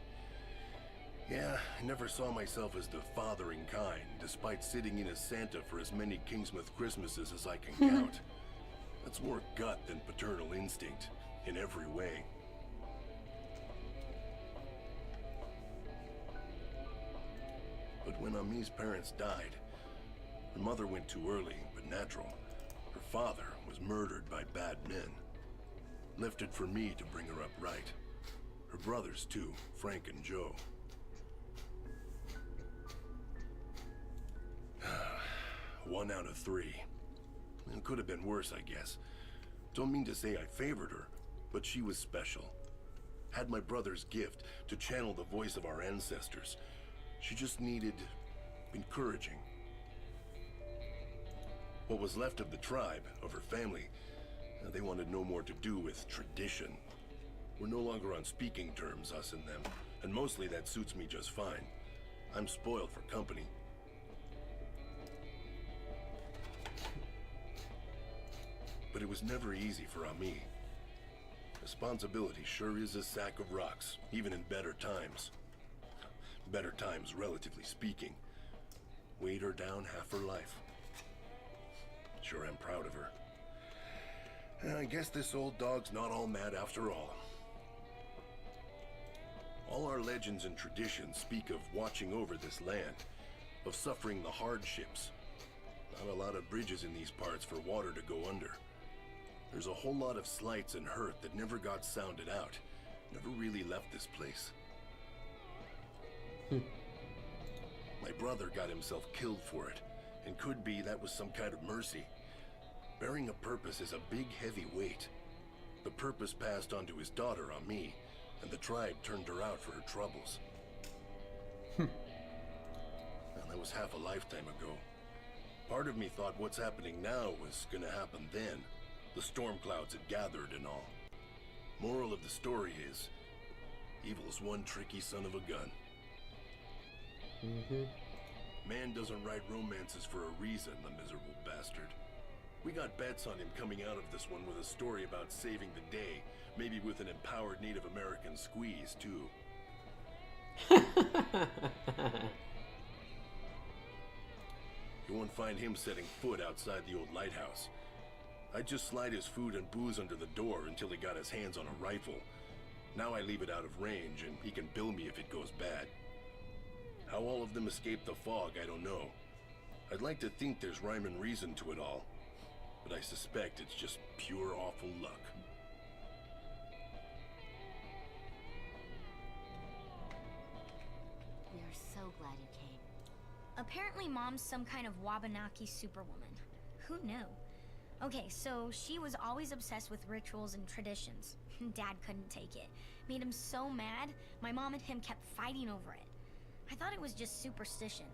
Yeah, I never saw myself as the fathering kind, despite sitting in as Santa for as many Kingsmouth Christmases as I can count. That's more gut than paternal instinct, in every way. But when Ami's parents died, her mother went too early, but natural. Her father was murdered by bad men. Left it for me to bring her up right. Her brothers too, Frank and Joe. 1 out of 3. It could have been worse, I guess. Don't mean to say I favored her, but she was special. Had my brother's gift to channel the voice of our ancestors. She just needed encouraging. What was left of the tribe, of her family, they wanted no more to do with tradition. We're no longer on speaking terms, us and them, and mostly that suits me just fine. I'm spoiled for company. But it was never easy for Ami. Responsibility sure is a sack of rocks, even in better times. Better times, relatively speaking. Weighed her down half her life. Sure am proud of her. I guess this old dog's not all mad after all. All our legends and traditions speak of watching over this land, of suffering the hardships. Not a lot of bridges in these parts for water to go under. There's a whole lot of slights and hurt that never got sounded out, never really left this place. My brother got himself killed for it, and could be that was some kind of mercy. Bearing a purpose is a big, heavy weight. The purpose passed on to his daughter, Ami, and the tribe turned her out for her troubles. And that was half a lifetime ago. Part of me thought what's happening now was gonna happen then. The storm clouds had gathered and all. Moral of the story is, evil's one tricky son of a gun. Man doesn't write romances for a reason, the miserable bastard. We got bets on him coming out of this one with a story about saving the day, maybe with an empowered Native American squeeze, too. You won't find him setting foot outside the old lighthouse. I'd just slide his food and booze under the door until he got his hands on a rifle. Now I leave it out of range, and he can bill me if it goes bad. How all of them escaped the fog, I don't know. I'd like to think there's rhyme and reason to it all, but I suspect it's just pure awful luck. We are so glad you came. Apparently Mom's some kind of Wabanaki superwoman. Who knew? Okay, so she was always obsessed with rituals and traditions. Dad couldn't take it. Made him so mad, my mom and him kept fighting over it. I thought it was just superstition.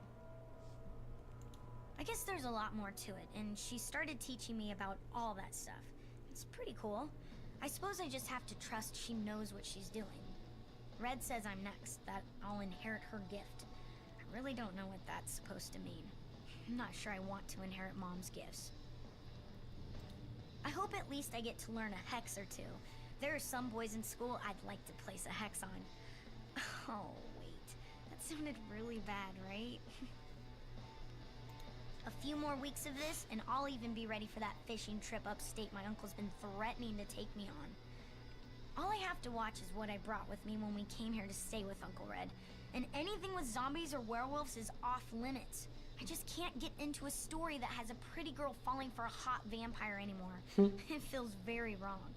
I guess there's a lot more to it, and she started teaching me about all that stuff. It's pretty cool. I suppose I just have to trust she knows what she's doing. Red says I'm next, that I'll inherit her gift. I really don't know what that's supposed to mean. I'm not sure I want to inherit Mom's gifts. I hope at least I get to learn a hex or two. There are some boys in school I'd like to place a hex on. Oh, wait. That sounded really bad, right? A few more weeks of this, and I'll even be ready for that fishing trip upstate my uncle's been threatening to take me on. All I have to watch is what I brought with me when we came here to stay with Uncle Red. And anything with zombies or werewolves is off limits. I just can't get into a story that has a pretty girl falling for a hot vampire anymore. It feels very wrong.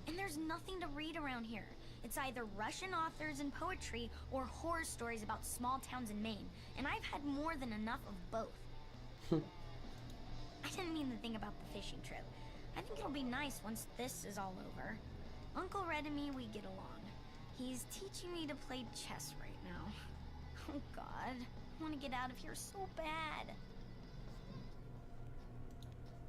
And there's nothing to read around here. It's either Russian authors and poetry or horror stories about small towns in Maine. And I've had more than enough of both. I didn't mean to think about the fishing trip. I think it'll be nice once this is all over. Uncle Red and me, we get along. He's teaching me to play chess right now. Oh God, I want to get out of here so bad.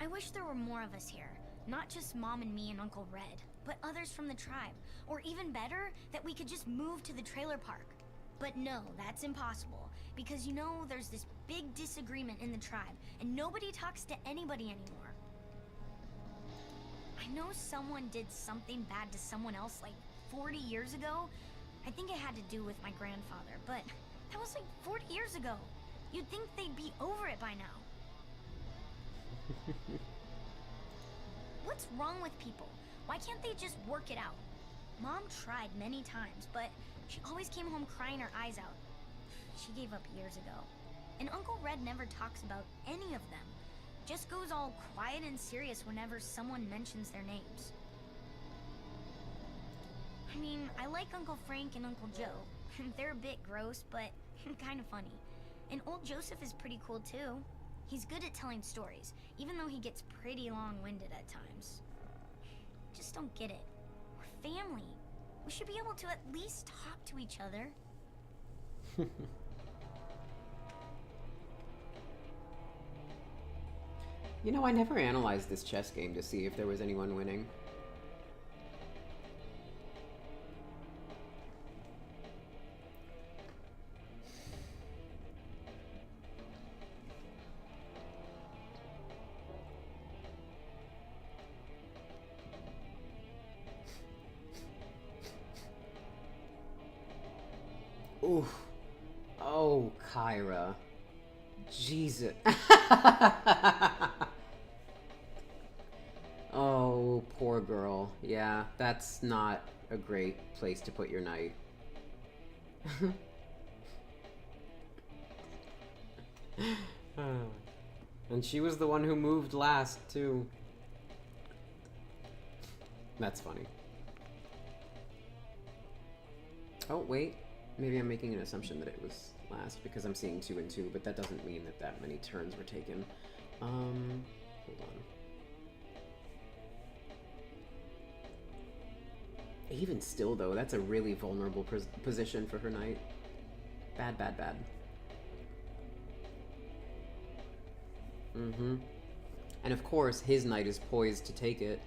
I wish there were more of us here. Not just Mom and me and Uncle Red, but others from the tribe. Or even better, that we could just move to the trailer park. But no, that's impossible. Because you know, there's this big disagreement in the tribe, and nobody talks to anybody anymore. I know someone did something bad to someone else like 40 years ago. I think it had to do with my grandfather, but that was like 40 years ago. You'd think they'd be over it by now. What's wrong with people? Why can't they just work it out? Mom tried many times, but she always came home crying her eyes out. She gave up years ago. And Uncle Red never talks about any of them. Just goes all quiet and serious whenever someone mentions their names. I mean, I like Uncle Frank and Uncle Joe. They're a bit gross, but kind of funny. And old Joseph is pretty cool too. He's good at telling stories, even though he gets pretty long-winded at times. Just don't get it. We're family. We should be able to at least talk to each other. You know, I never analyzed this chess game to see if there was anyone winning. Ooh. Oh, Kyra. Jesus. Oh, poor girl. Yeah, that's not a great place to put your knight. And she was the one who moved last, too. That's funny. Oh, wait. Maybe I'm making an assumption that it was last because I'm seeing 2 and 2, but that doesn't mean that that many turns were taken. Hold on. Even still, though, that's a really vulnerable position for her knight. Bad, bad, bad. Mm-hmm. And of course, his knight is poised to take it.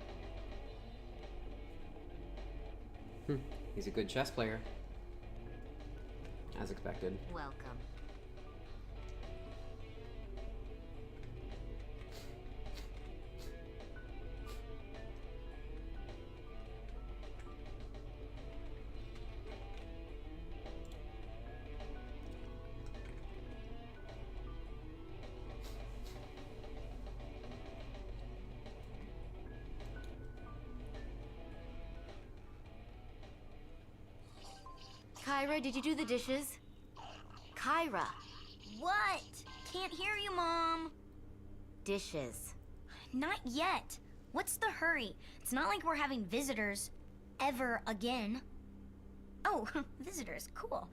He's a good chess player. As expected. Welcome. Kyra, did you do the dishes? Kyra! What? Can't hear you, Mom. Dishes. Not yet. What's the hurry? It's not like we're having visitors. Ever again. Oh, visitors. Cool.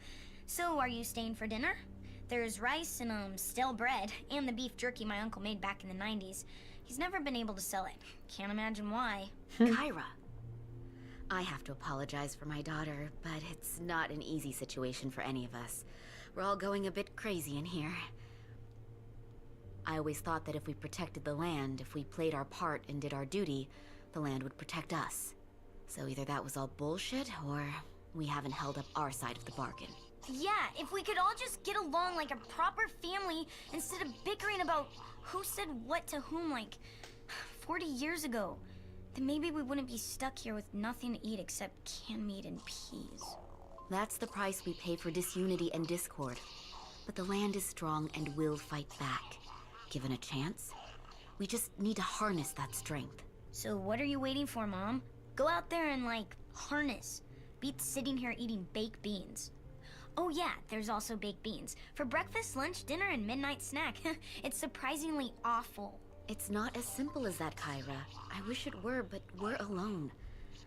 So, are you staying for dinner? There's rice and, stale bread, and the beef jerky my uncle made back in the 90s. He's never been able to sell it. Can't imagine why. Kyra. I have to apologize for my daughter, but it's not an easy situation for any of us. We're all going a bit crazy in here. I always thought that if we protected the land, if we played our part and did our duty, the land would protect us. So either that was all bullshit, or we haven't held up our side of the bargain. Yeah, if we could all just get along like a proper family instead of bickering about who said what to whom like 40 years ago, then maybe we wouldn't be stuck here with nothing to eat except canned meat and peas. That's the price we pay for disunity and discord. But the land is strong and will fight back. Given a chance, we just need to harness that strength. So what are you waiting for, Mom? Go out there and, like, harness. Beats sitting here eating baked beans. Oh yeah, there's also baked beans. For breakfast, lunch, dinner, and midnight snack. It's surprisingly awful. It's not as simple as that, Kyra. I wish it were, but we're alone.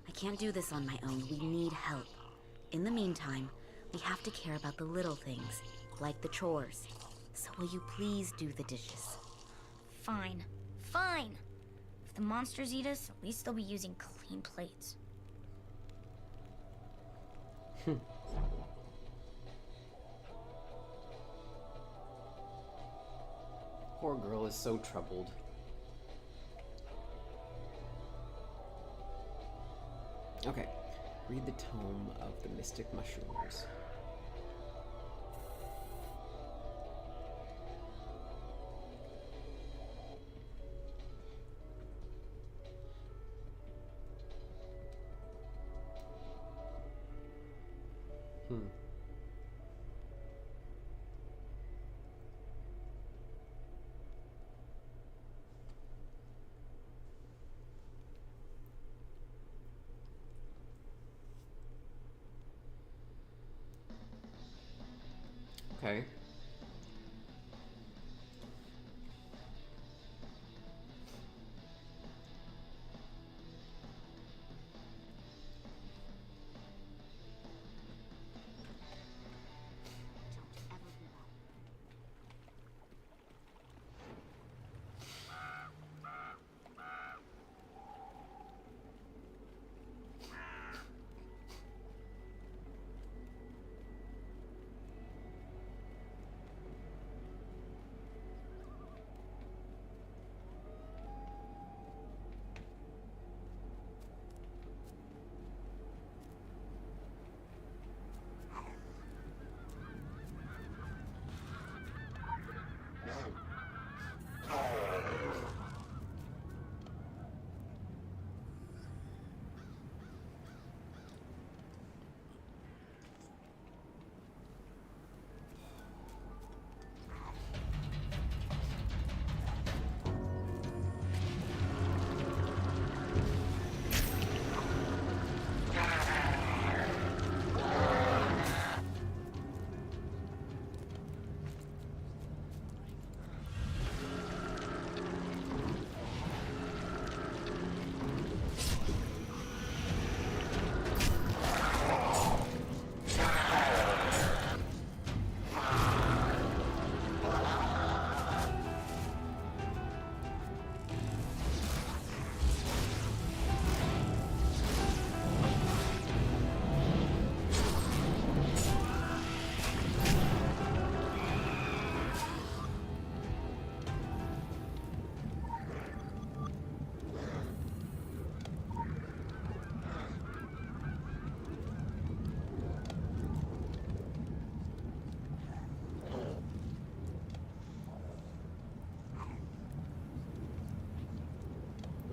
I can't do this on my own. We need help. In the meantime, we have to care about the little things, like the chores. So will you please do the dishes? Fine. Fine. If the monsters eat us, at least they'll be using clean plates. Poor girl is so troubled. Okay. Read the Tome of the Mystic Mushrooms. Okay. Don't ever give up.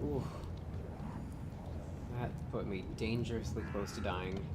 Ooh. That put me dangerously close to dying.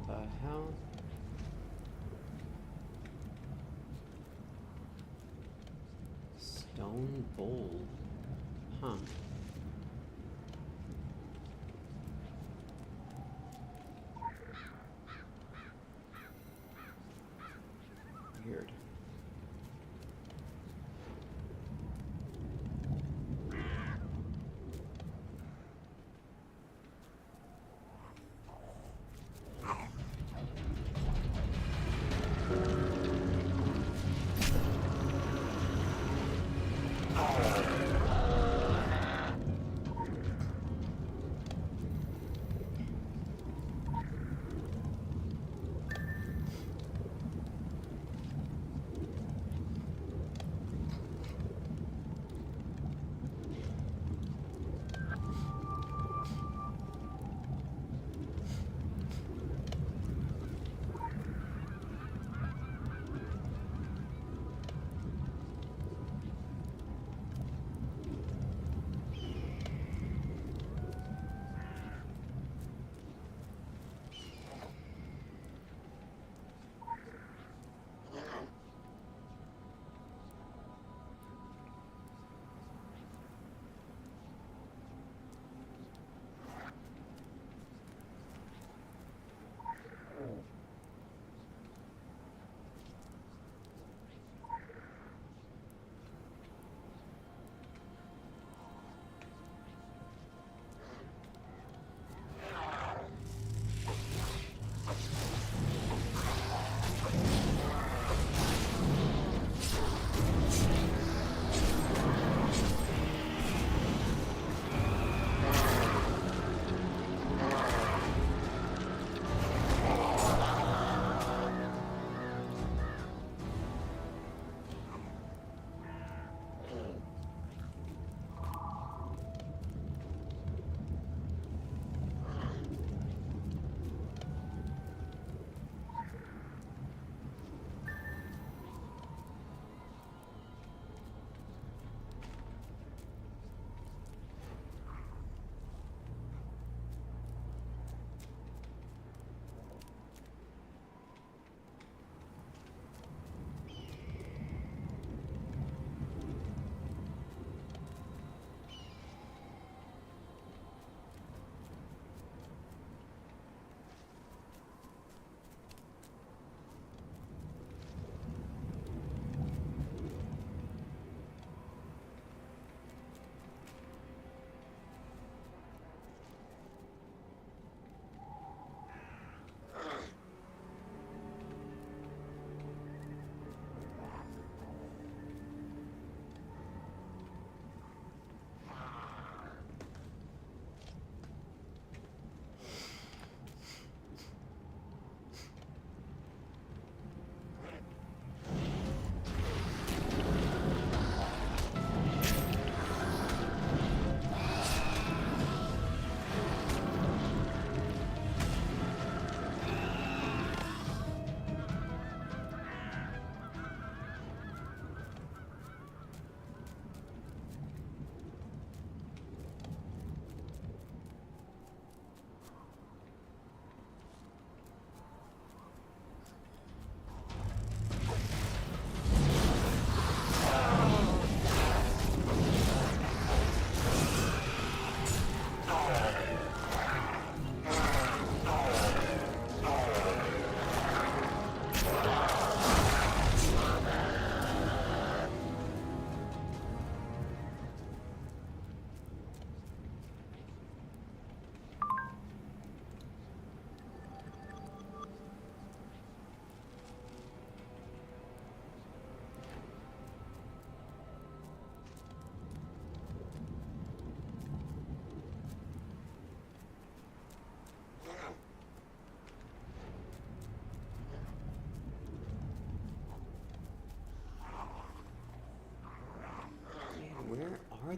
The hell? Stone bowl. Huh. Weird.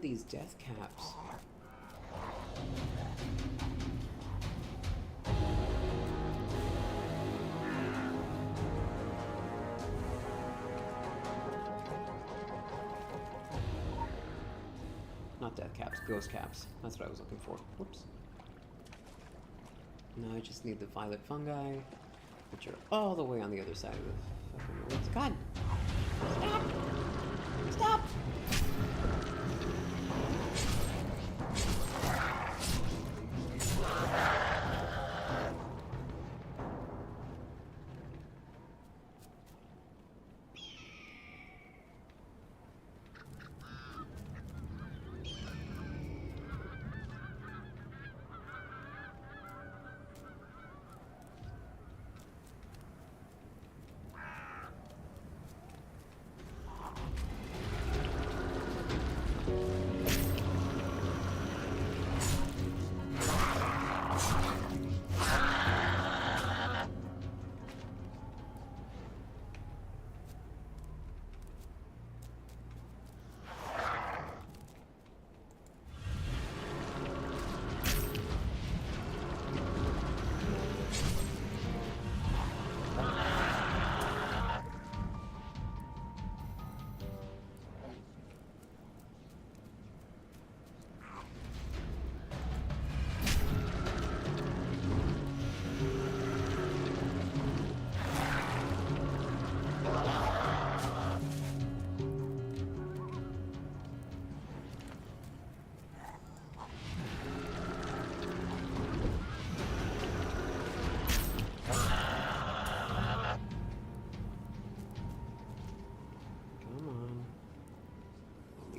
these death caps? Not death caps, ghost caps. That's what I was looking for. Whoops. Now I just need the violet fungi, which are all the way on the other side of the fucking woods. God! Stop! Stop!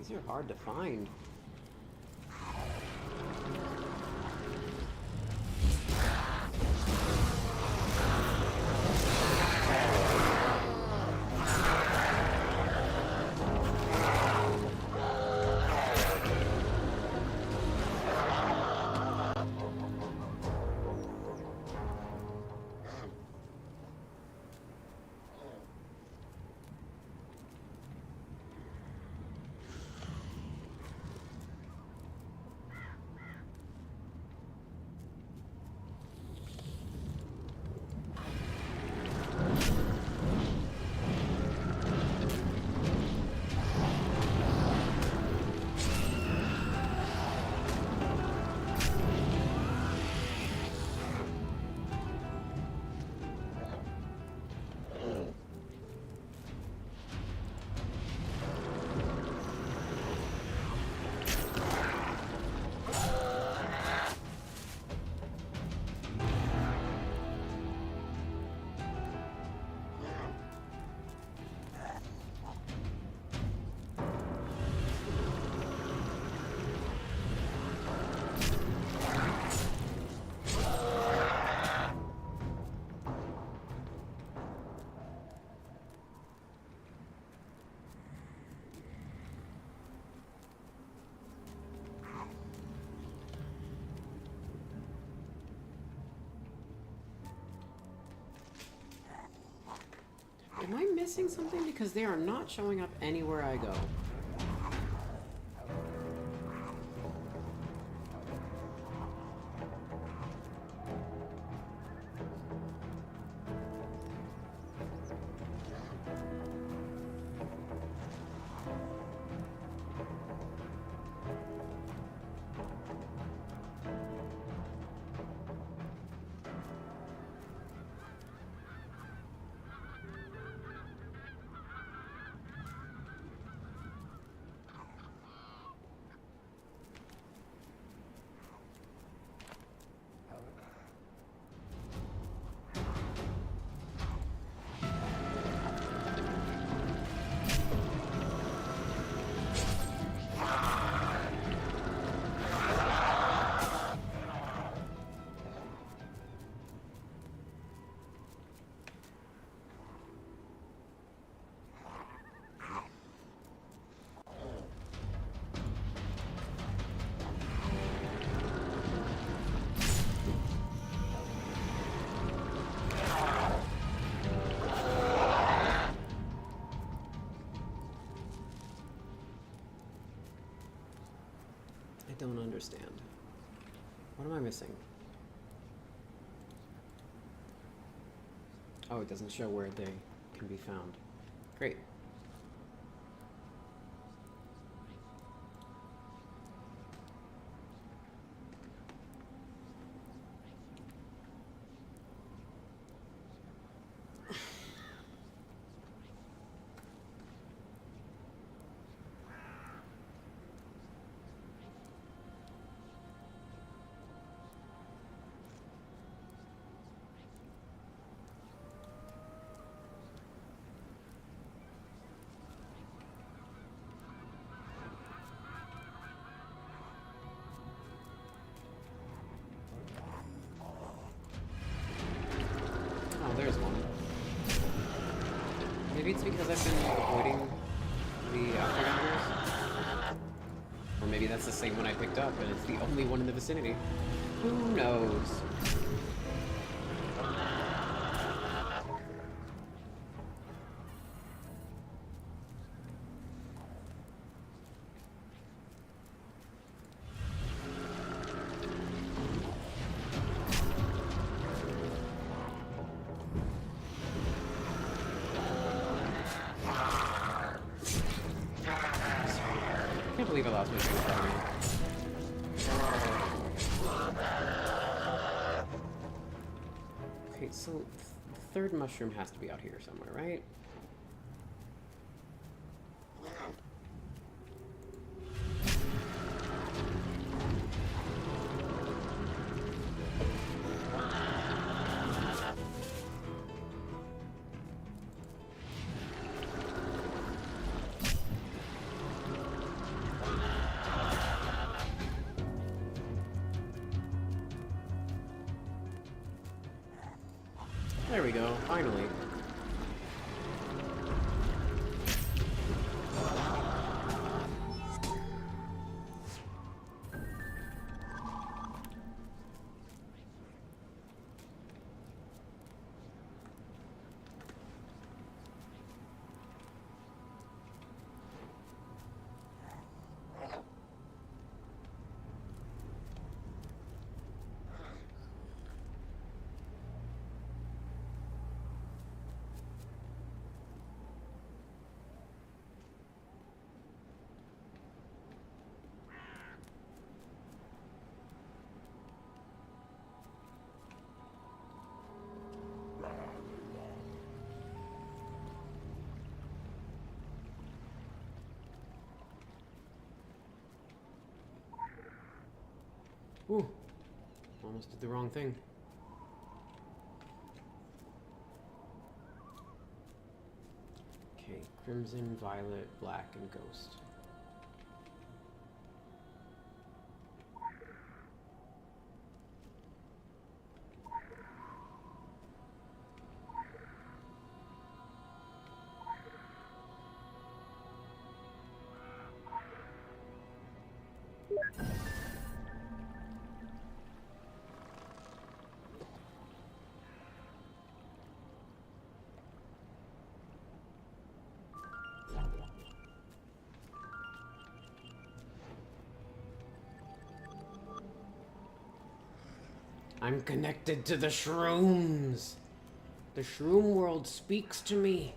These are hard to find. Am I missing something? Because they are not showing up anywhere I go. don't understand. What am I missing? Oh, it doesn't show where they can be found. Great. Oh, there's one. Maybe it's because I've been avoiding the aftergoers. Or maybe that's the same one I picked up and it's the only one in the vicinity. Who knows? I can't believe I lost my train of thought. Okay, so the third mushroom has to be out here somewhere, right? There we go, finally. Ooh, almost did the wrong thing. Okay, crimson, violet, black, and ghost. I'm connected to the shrooms. The shroom world speaks to me.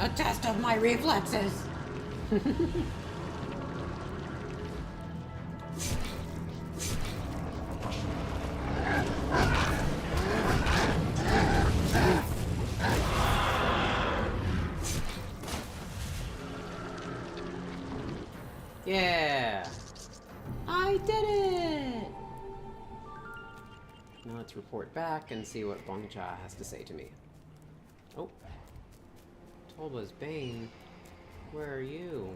A test of my reflexes. Yeah! I did it! Now let's report back and see what Bongcha has to say to me. Oh. Tolba's Bane. Where are you?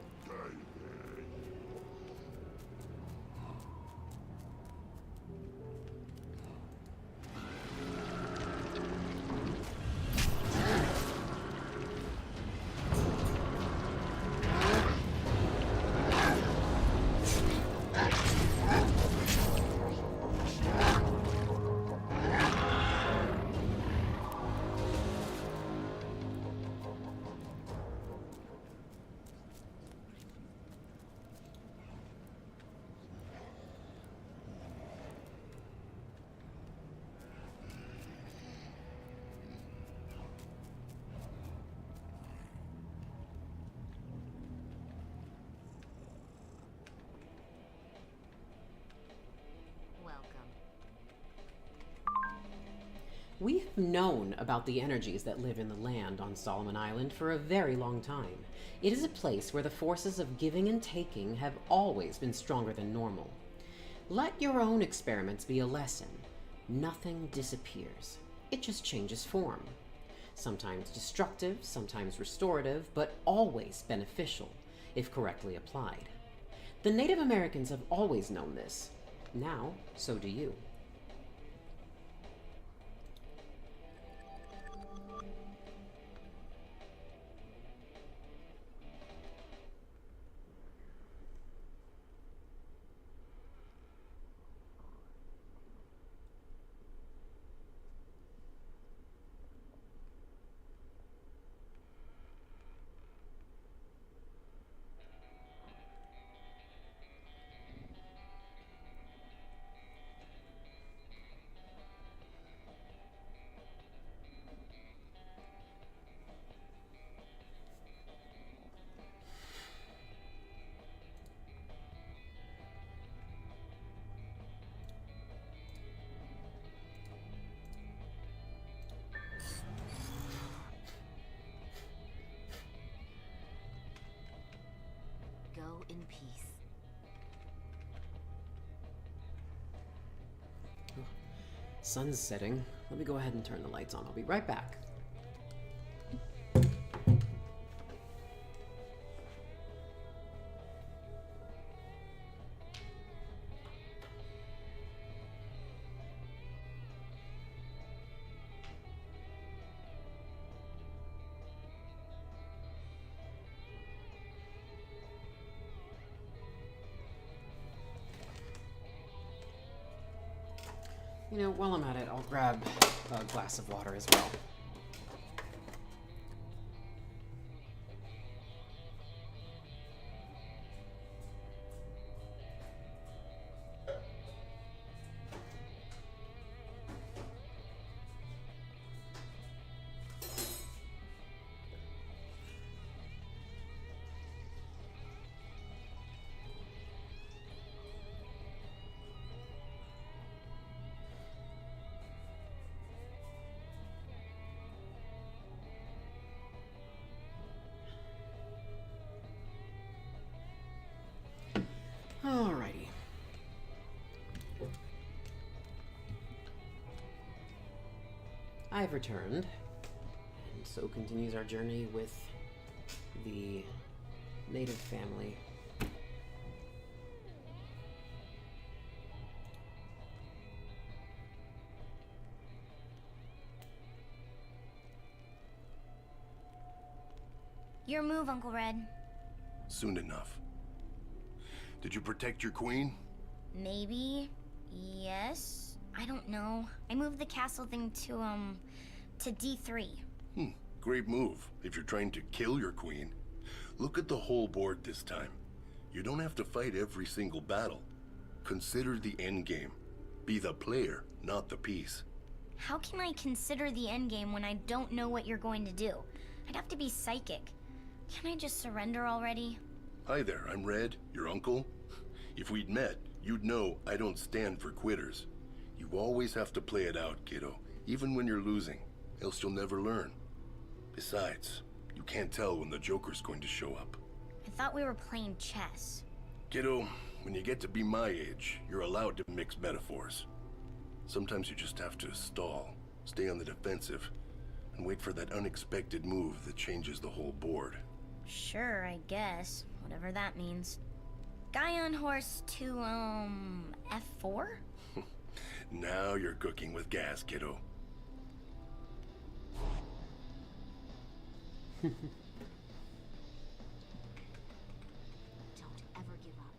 We have known about the energies that live in the land on Solomon Island for a very long time. It is a place where the forces of giving and taking have always been stronger than normal. Let your own experiments be a lesson. Nothing disappears. It just changes form. Sometimes destructive, sometimes restorative, but always beneficial, if correctly applied. The Native Americans have always known this. Now, so do you. Go in peace. Sun's setting. Let me go ahead and turn the lights on. I'll be right back. You know, while I'm at it, I'll grab a glass of water as well. Alrighty. I've returned, and so continues our journey with the native family. Your move, Uncle Red. Soon enough. Did you protect your queen? Maybe. Yes. I don't know. I moved the castle thing to D3. Great move, if you're trying to kill your queen. Look at the whole board this time. You don't have to fight every single battle. Consider the end game. Be the player, not the piece. How can I consider the endgame when I don't know what you're going to do? I'd have to be psychic. Can I just surrender already? Hi there, I'm Red, your uncle. If we'd met, you'd know I don't stand for quitters. You always have to play it out, kiddo, even when you're losing, else you'll never learn. Besides, you can't tell when the Joker's going to show up. I thought we were playing chess. Kiddo, when you get to be my age, you're allowed to mix metaphors. Sometimes you just have to stall, stay on the defensive, and wait for that unexpected move that changes the whole board. Sure, I guess. Whatever that means. Guy on horse to, F4? Now you're cooking with gas, kiddo. Don't ever give up.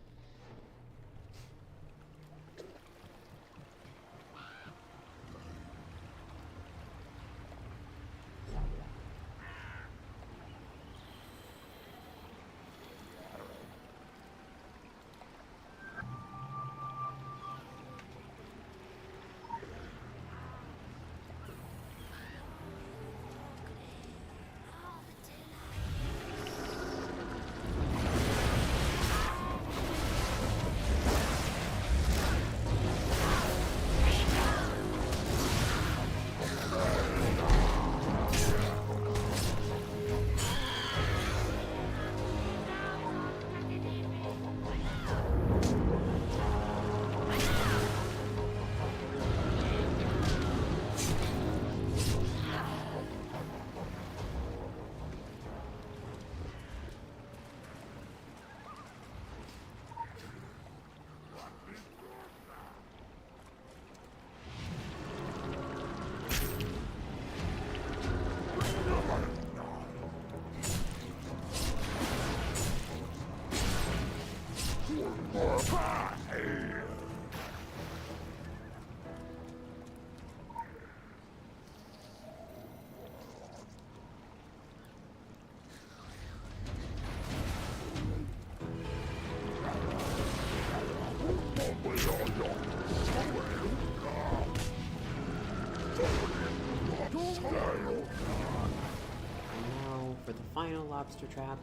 Now for the final lobster trap.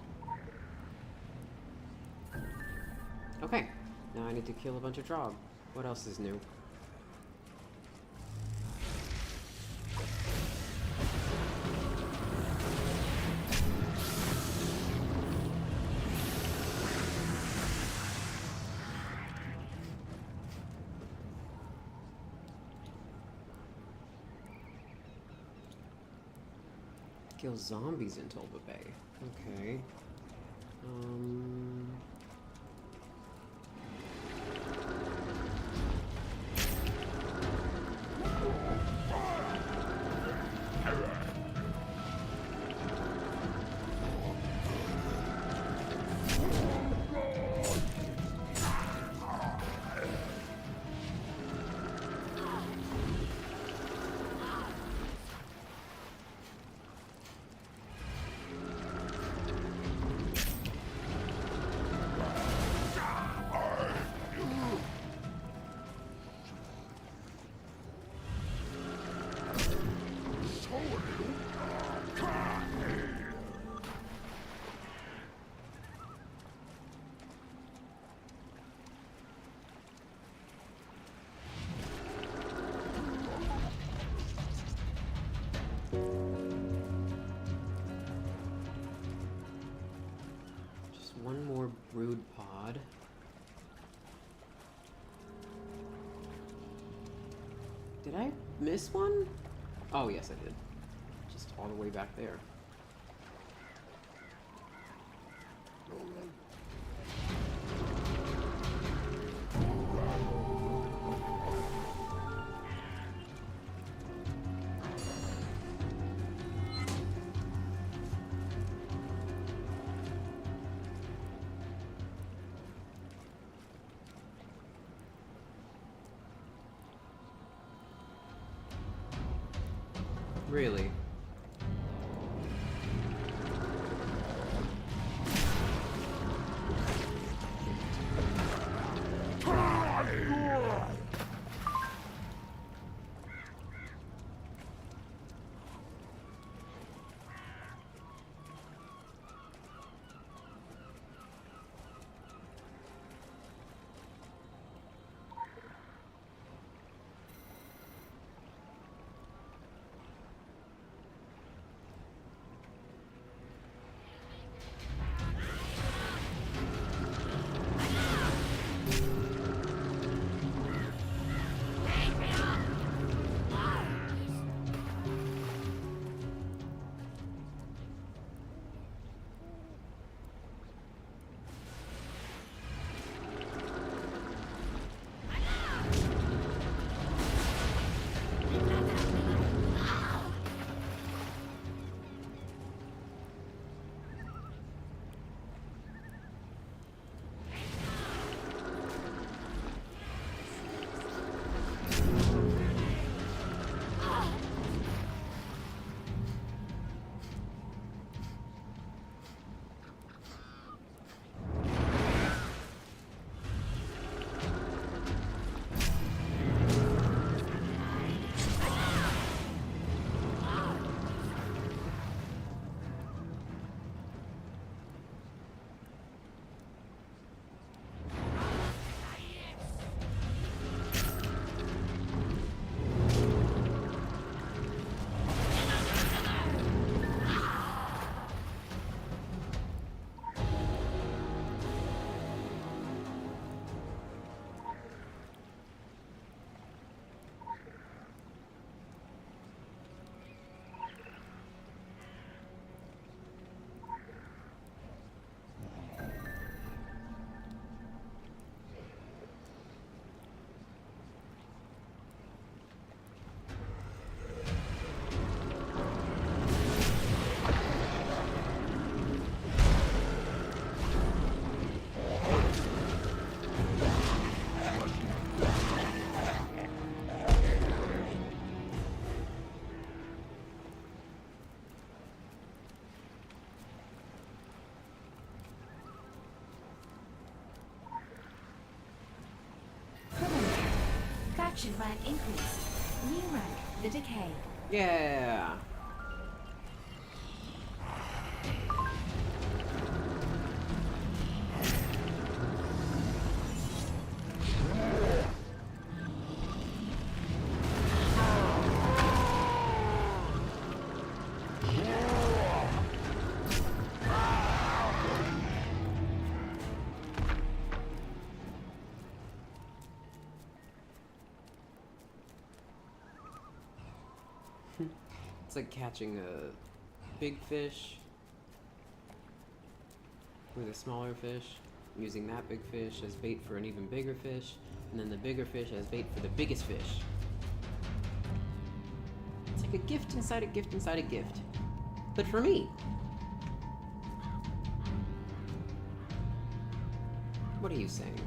Okay, now I need to kill a bunch of Drog. What else is new? Kill zombies in Tulba Bay. Okay. Just one more brood pod. Did I miss one? Oh, yes, I did. Just all the way back there. Really? Action rank increase. New rank, the Decay. Yeah. It's like catching a big fish with a smaller fish, using that big fish as bait for an even bigger fish, and then the bigger fish as bait for the biggest fish. It's like a gift inside a gift inside a gift. But for me. What are you saying?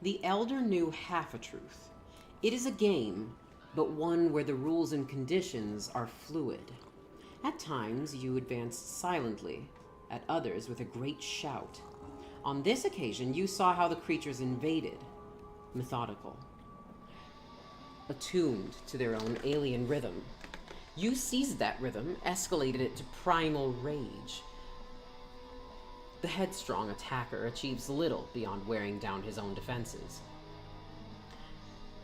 The Elder knew half a truth. It is a game, but one where the rules and conditions are fluid. At times, you advance silently, at others with a great shout. On this occasion, you saw how the creatures invaded. Methodical. Attuned to their own alien rhythm. You seized that rhythm, escalated it to primal rage. The headstrong attacker achieves little beyond wearing down his own defenses.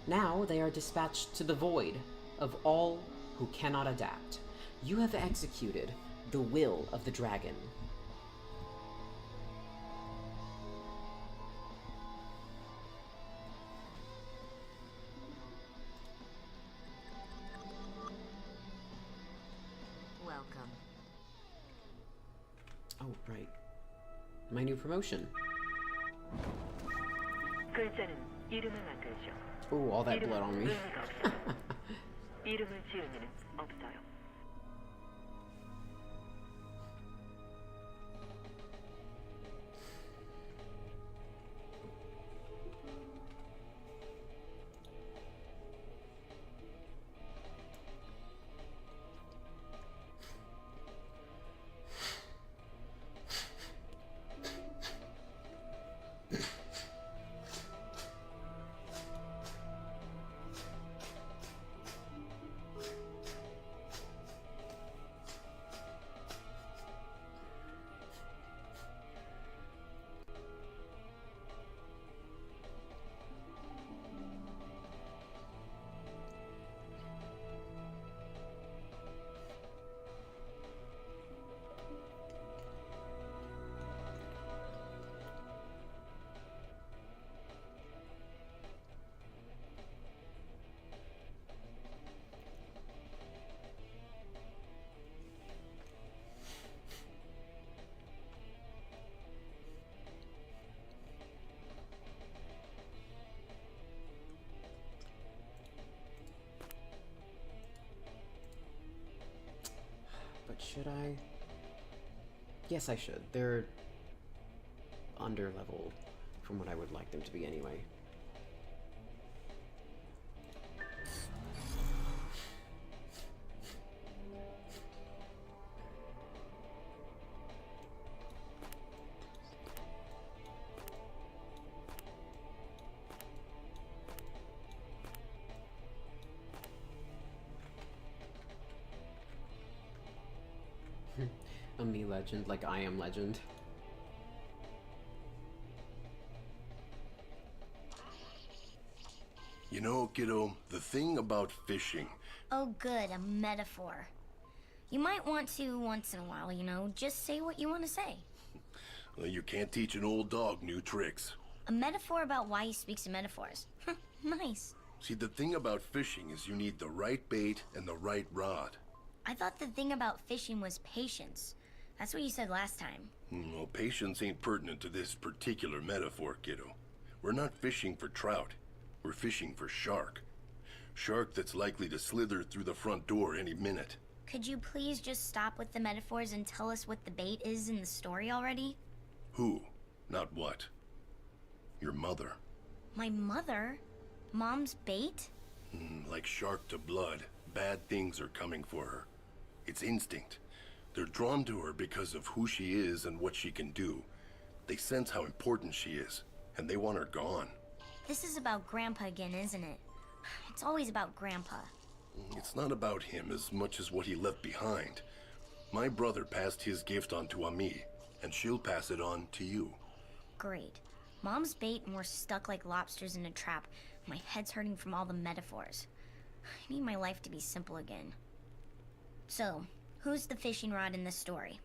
Now they are dispatched to the void of all who cannot adapt. You have executed the will of the dragon. Welcome. Oh, right. My new promotion. 글자는 이름을 만들죠. Oh, all that blood on me. 의미가 없어요. 이름을 지을 일은 없어요. But should I? Yes, I should. They're under level from what I would like them to be anyway. A me legend like I am legend. You know, kiddo, the thing about fishing... Oh good, a metaphor. You might want to once in a while, you know, just say what you want to say. Well, you can't teach an old dog new tricks. A metaphor about why he speaks in metaphors. Nice. See, the thing about fishing is you need the right bait and the right rod. I thought the thing about fishing was patience. That's what you said last time. Well, patience ain't pertinent to this particular metaphor, kiddo. We're not fishing for trout. We're fishing for shark. Shark that's likely to slither through the front door any minute. Could you please just stop with the metaphors and tell us what the bait is in the story already? Who? Not what. Your mother. My mother? Mom's bait? Like shark to blood, bad things are coming for her. It's instinct. They're drawn to her because of who she is and what she can do. They sense how important she is, and they want her gone. This is about Grandpa again, isn't it? It's always about Grandpa. It's not about him as much as what he left behind. My brother passed his gift on to Ami, and she'll pass it on to you. Great. Mom's bait and we're stuck like lobsters in a trap. My head's hurting from all the metaphors. I need my life to be simple again. So, who's the fishing rod in this story?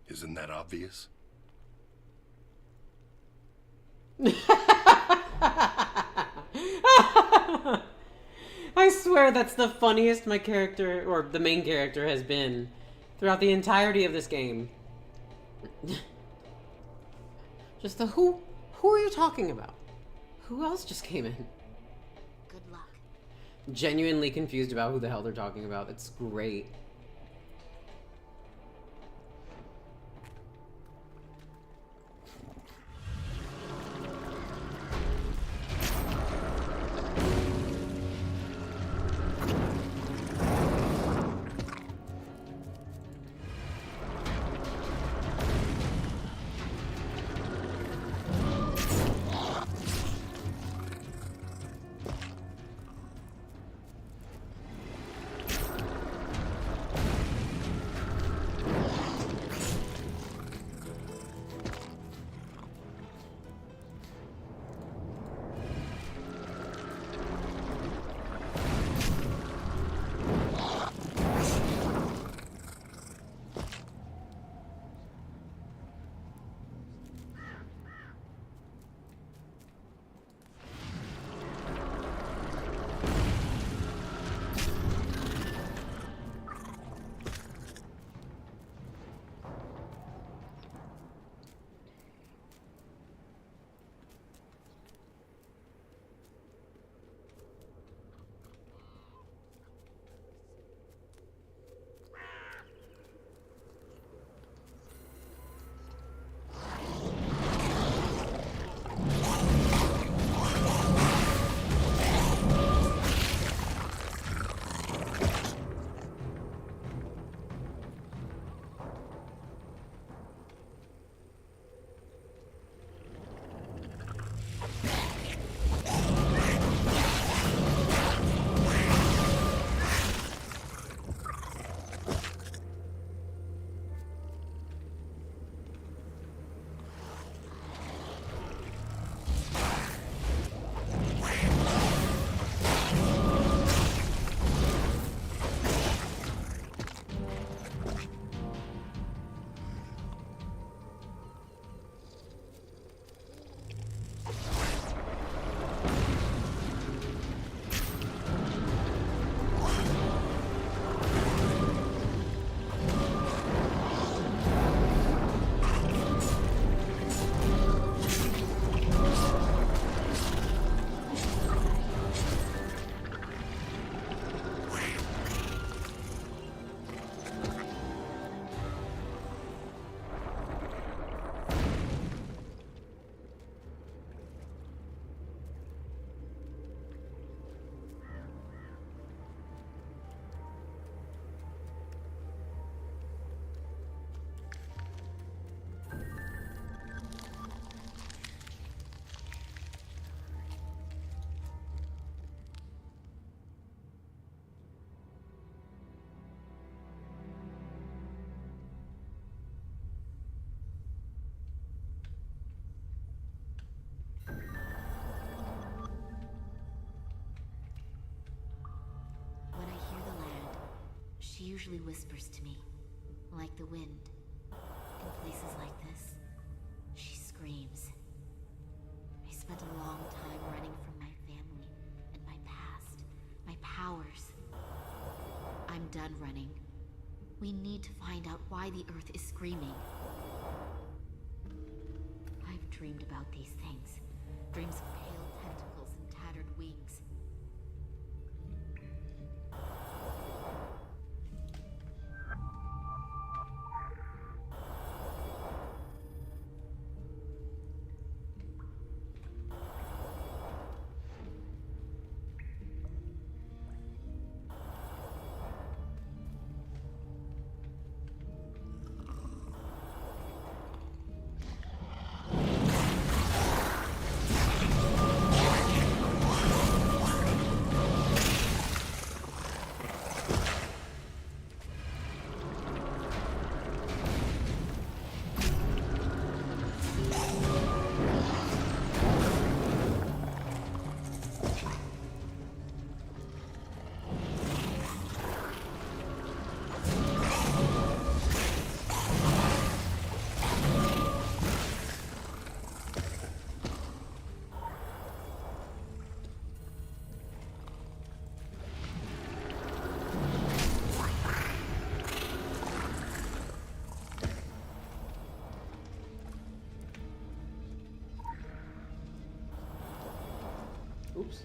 Isn't that obvious? I swear that's the funniest my character, or the main character, has been throughout the entirety of this game. Just the who are you talking about? Who else just came in? Good luck. Genuinely confused about who the hell they're talking about. It's great. She usually whispers to me, like the wind. In places like this, she screams. I spent a long time running from my family and my past, my powers. I'm done running. We need to find out why the Earth is screaming. I've dreamed about these things. Dreams of pale tentacles and tattered wings. Oops.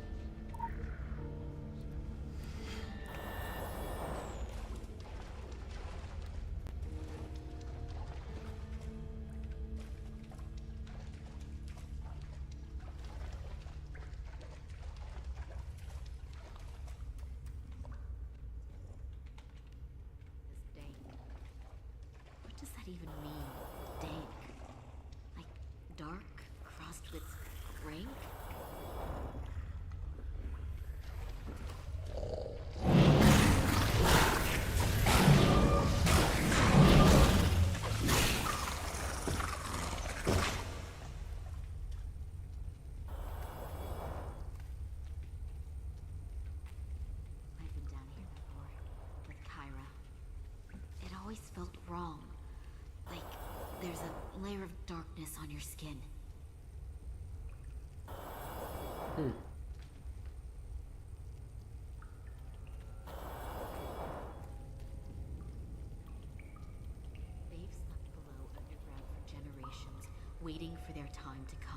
This dank. What does that even mean? Dank. Like dark crossed with rank? I've been down here before, with Kyra. It always felt wrong. Like there's a layer of darkness on your skin. They've slept below underground for generations, waiting for their time to come.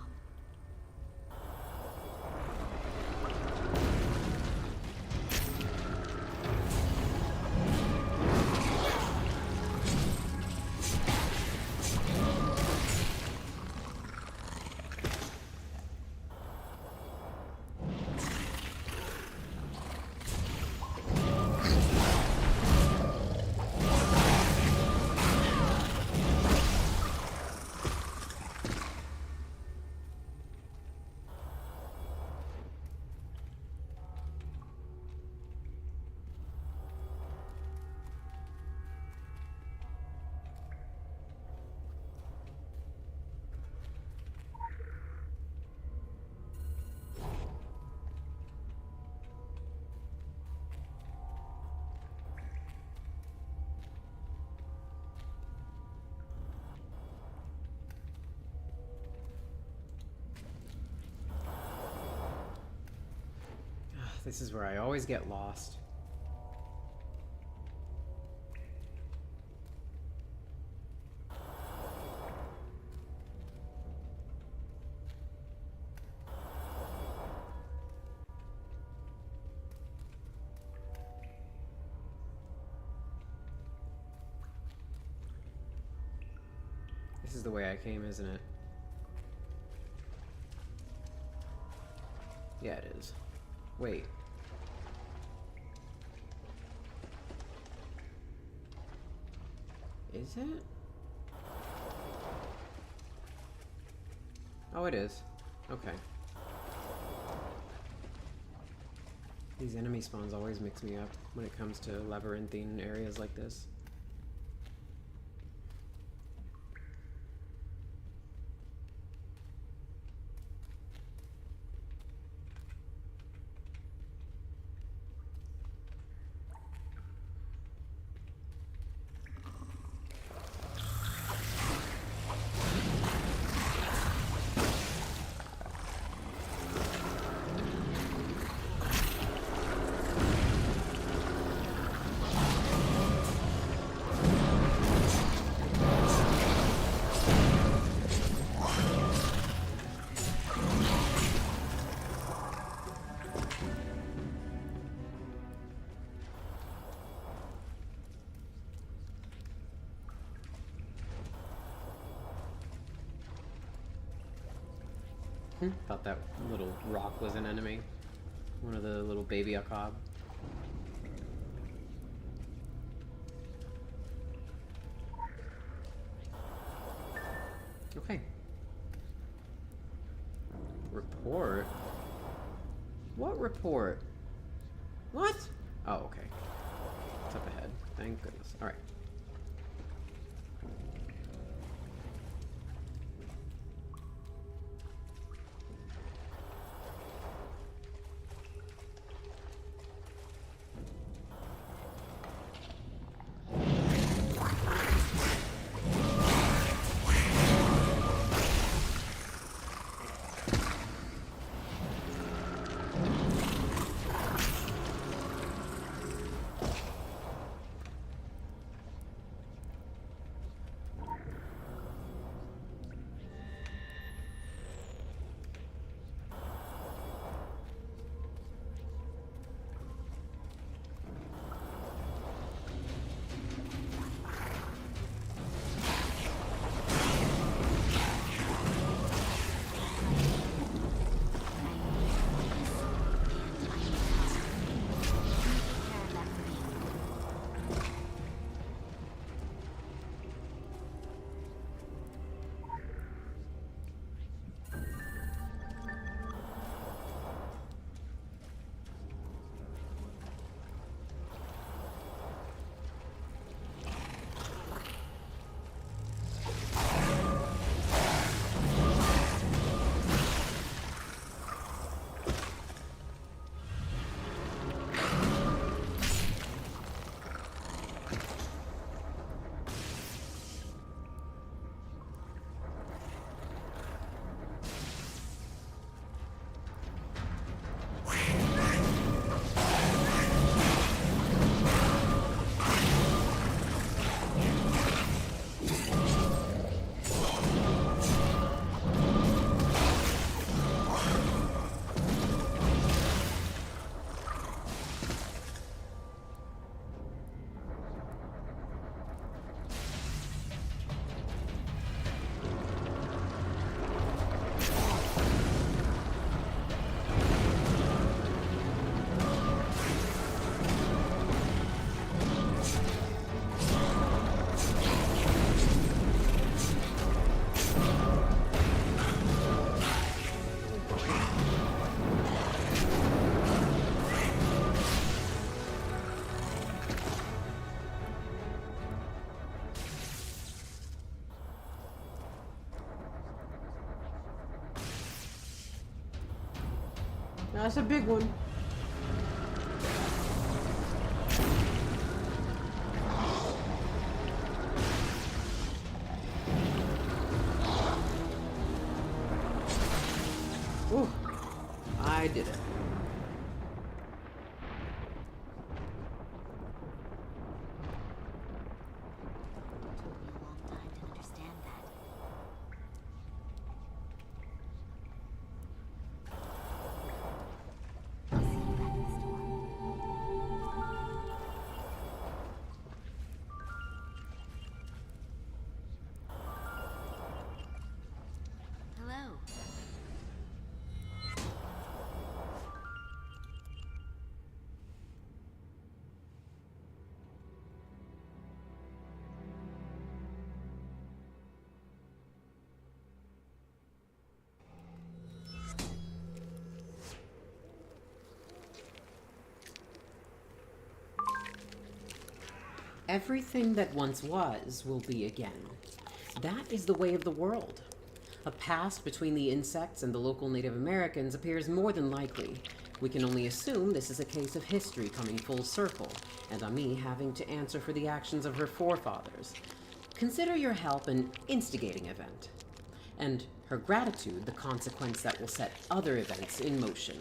This is where I always get lost. This is the way I came, isn't it? Yeah, it is. Wait. Is it? Oh, it is. Okay. These enemy spawns always mix me up when it comes to labyrinthine areas like this. Thought that little rock was an enemy. One of the little baby Akab. Okay. Report? What report? What? Oh, okay. It's up ahead. Thank goodness. Alright. That's a big one. Ooh, I did it. Took me a long time to understand that. I'll see you back in the store. Hello. Everything that once was will be again. That is the way of the world. A past between the insects and the local Native Americans appears more than likely. We can only assume this is a case of history coming full circle, and Ami having to answer for the actions of her forefathers. Consider your help an instigating event, and her gratitude the consequence that will set other events in motion.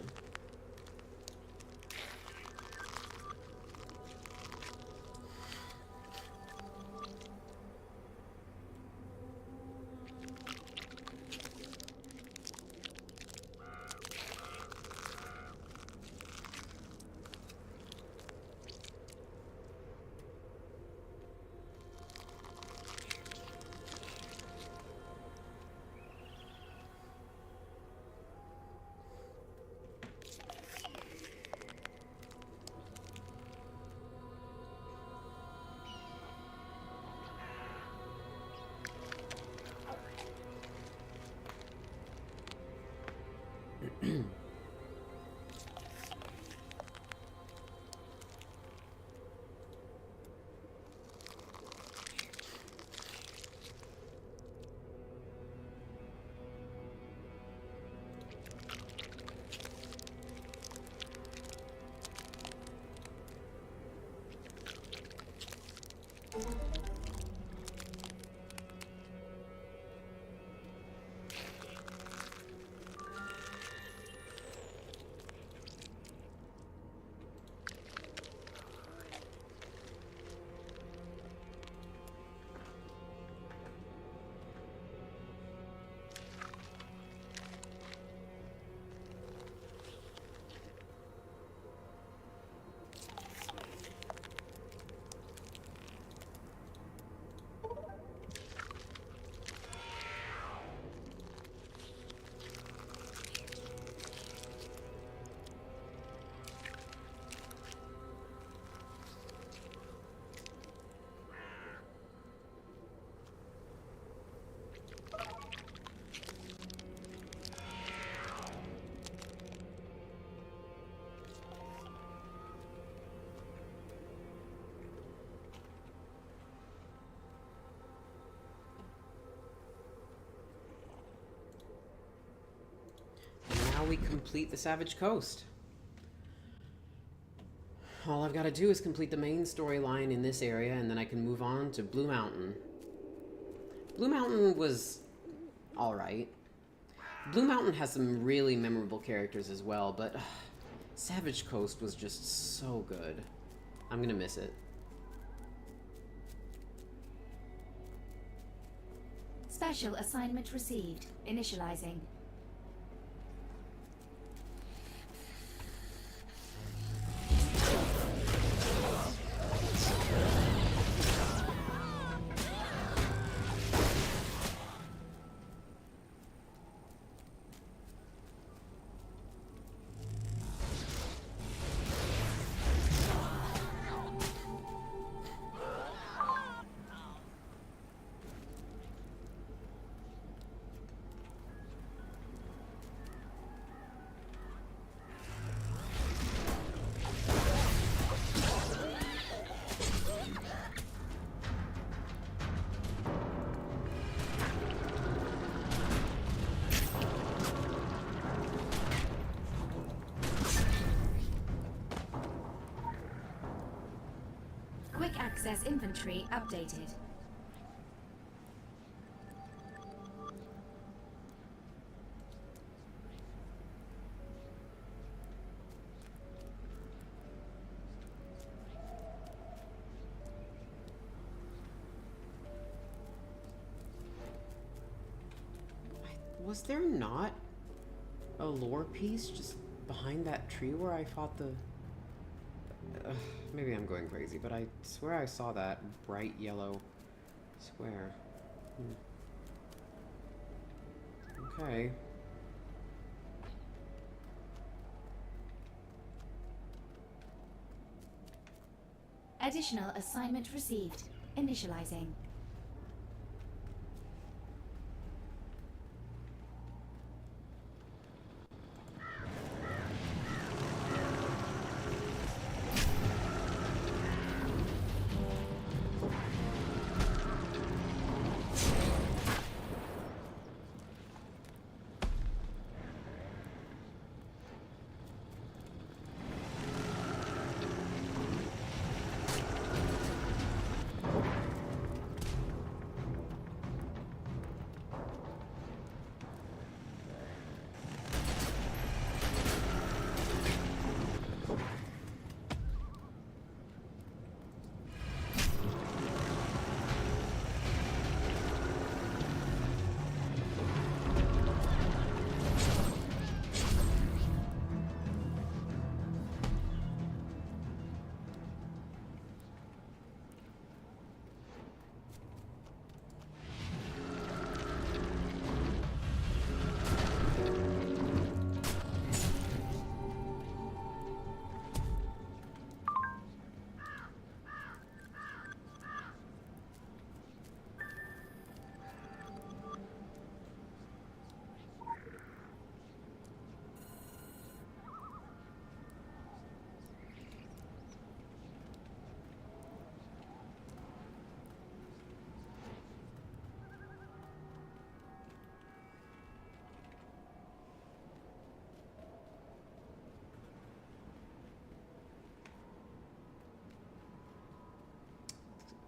now we complete the Savage Coast. All I've got to do is complete the main storyline in this area, and then I can move on to Blue Mountain. Blue Mountain was alright. Blue Mountain has some really memorable characters as well, but Savage Coast was just so good. I'm gonna miss it. Special assignment received. Initializing. Quick access inventory updated. Was there not a lore piece just behind that tree where I fought the... maybe I'm going crazy, but I swear I saw that bright yellow square. Okay. Additional assignment received. Initializing.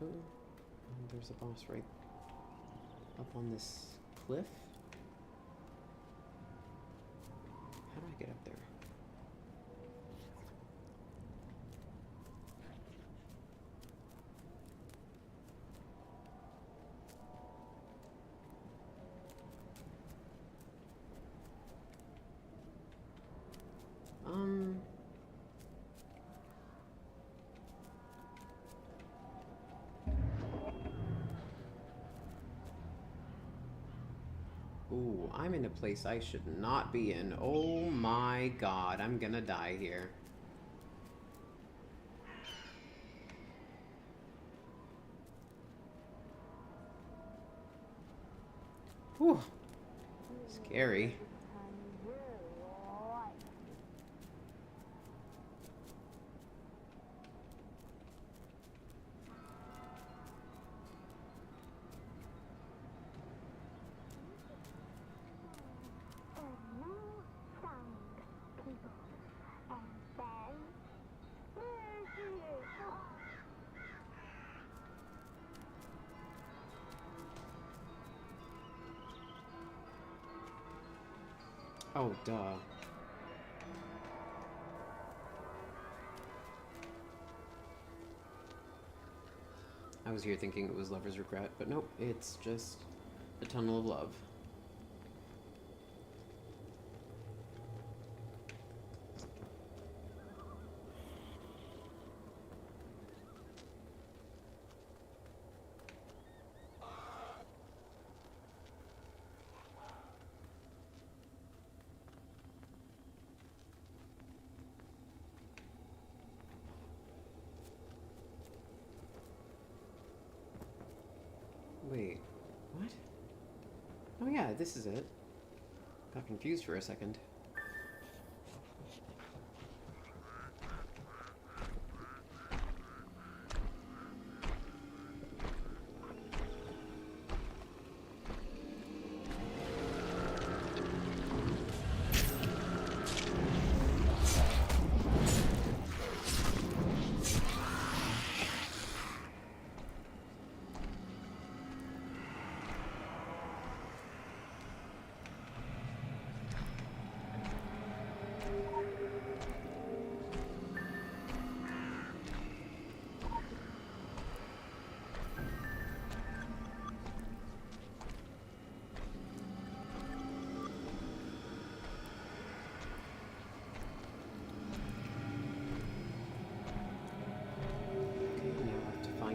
Oh, there's a boss right up on this cliff. How do I get up there? Ooh, I'm in a place I should not be in. Oh my god, I'm gonna die here. Whew. Scary. Oh, duh. I was here thinking it was Lover's Regret, but nope, it's just the Tunnel of Love. Wait, what? Oh yeah, this is it. Got confused for a second.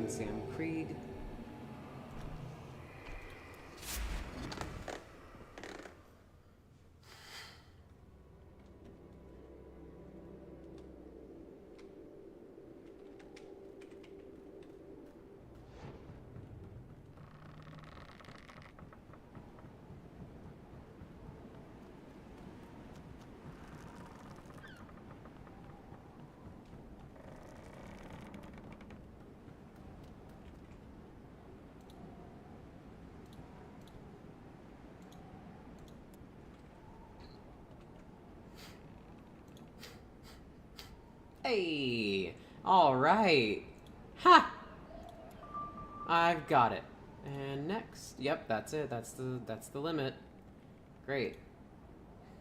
Sam Krieg. Hey! Alright! Ha! I've got it. And next. Yep, that's it. That's the limit. Great.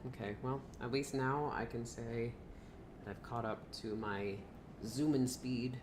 Okay, well, at least now I can say that I've caught up to my zooming speed.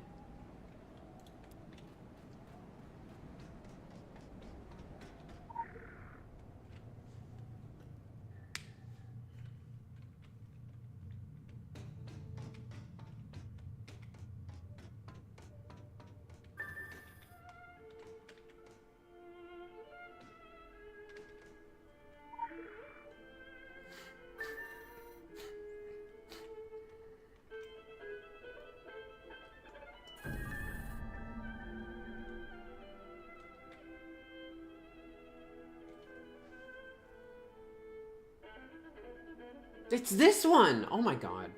It's this one! Oh my god.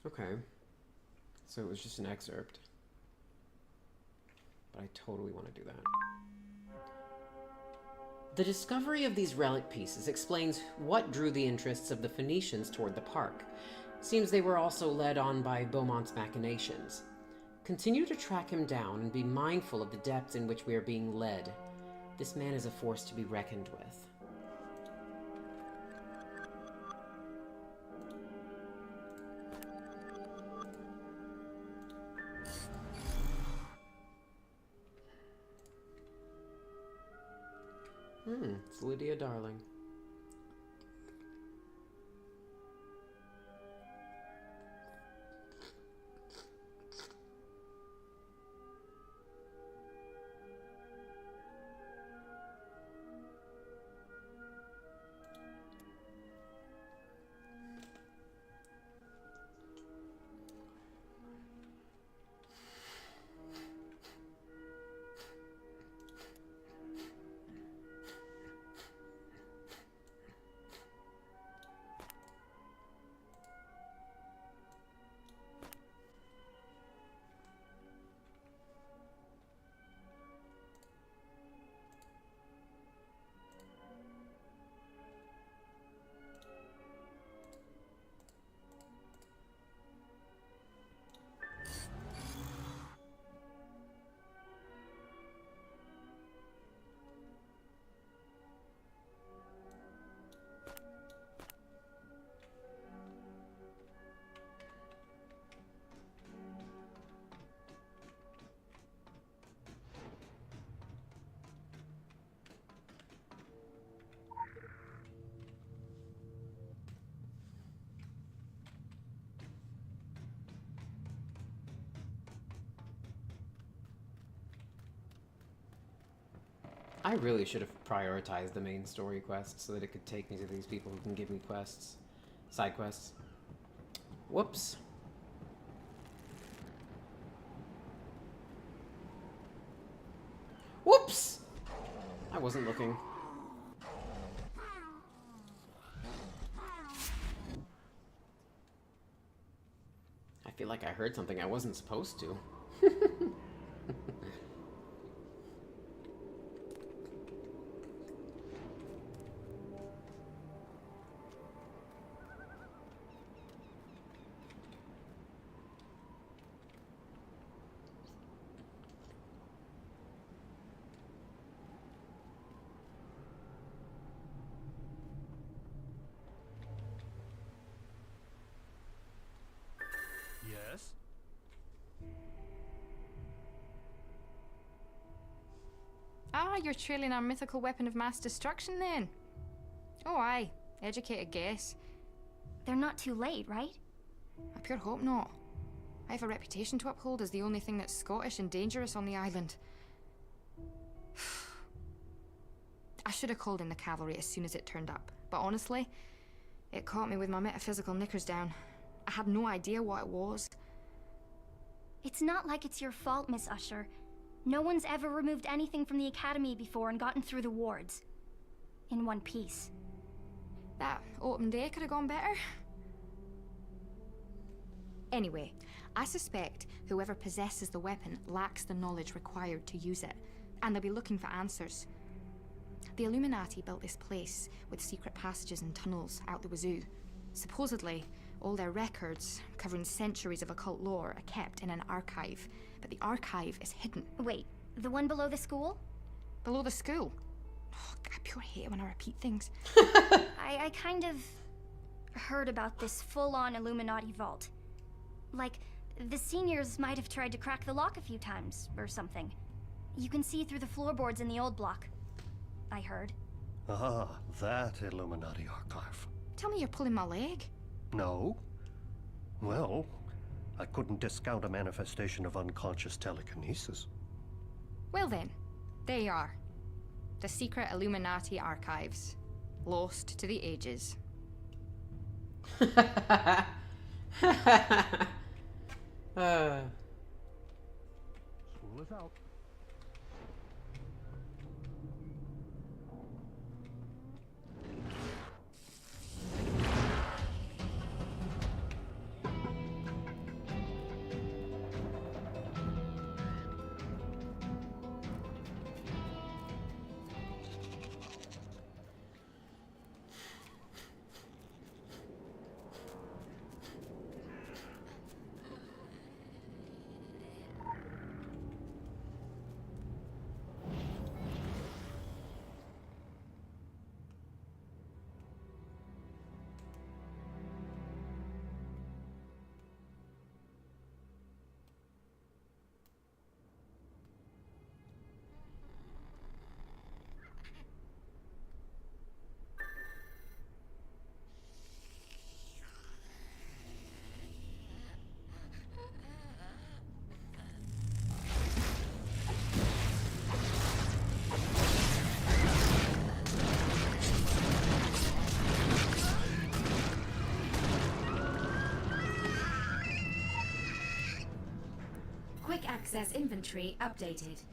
Okay. So it was just an excerpt. But I totally want to do that. The discovery of these relic pieces explains what drew the interests of the Phoenicians toward the park. Seems they were also led on by Beaumont's machinations. Continue to track him down and be mindful of the depths in which we are being led. This man is a force to be reckoned with. It's Lydia Darling. I really should have prioritized the main story quest so that it could take me to these people who can give me quests. Side quests. Whoops. Whoops! I wasn't looking. I feel like I heard something I wasn't supposed to. Yes? Ah, you're trailing our mythical weapon of mass destruction then? Oh aye, educated guess. They're not too late, right? I pure hope not. I have a reputation to uphold as the only thing that's Scottish and dangerous on the island. I should have called in the cavalry as soon as it turned up, but honestly, it caught me with my metaphysical knickers down. I had no idea what it was. It's not like it's your fault, Miss Usher. No one's ever removed anything from the academy before and gotten through the wards. In one piece. That open day could have gone better. Anyway, I suspect whoever possesses the weapon lacks the knowledge required to use it, and they'll be looking for answers. The Illuminati built this place with secret passages and tunnels out the wazoo. Supposedly, all their records, covering centuries of occult lore, are kept in an archive, but the archive is hidden. Wait, the one below the school? Below the school? Oh, I pure hate it when I repeat things. I kind of heard about this full-on Illuminati vault. Like, the seniors might have tried to crack the lock a few times, or something. You can see through the floorboards in the old block. I heard. Ah, that Illuminati archive. Tell me you're pulling my leg. No. Well, I couldn't discount a manifestation of unconscious telekinesis. Well then, there you are. The secret Illuminati archives. Lost to the ages. School is out. Quick access inventory updated.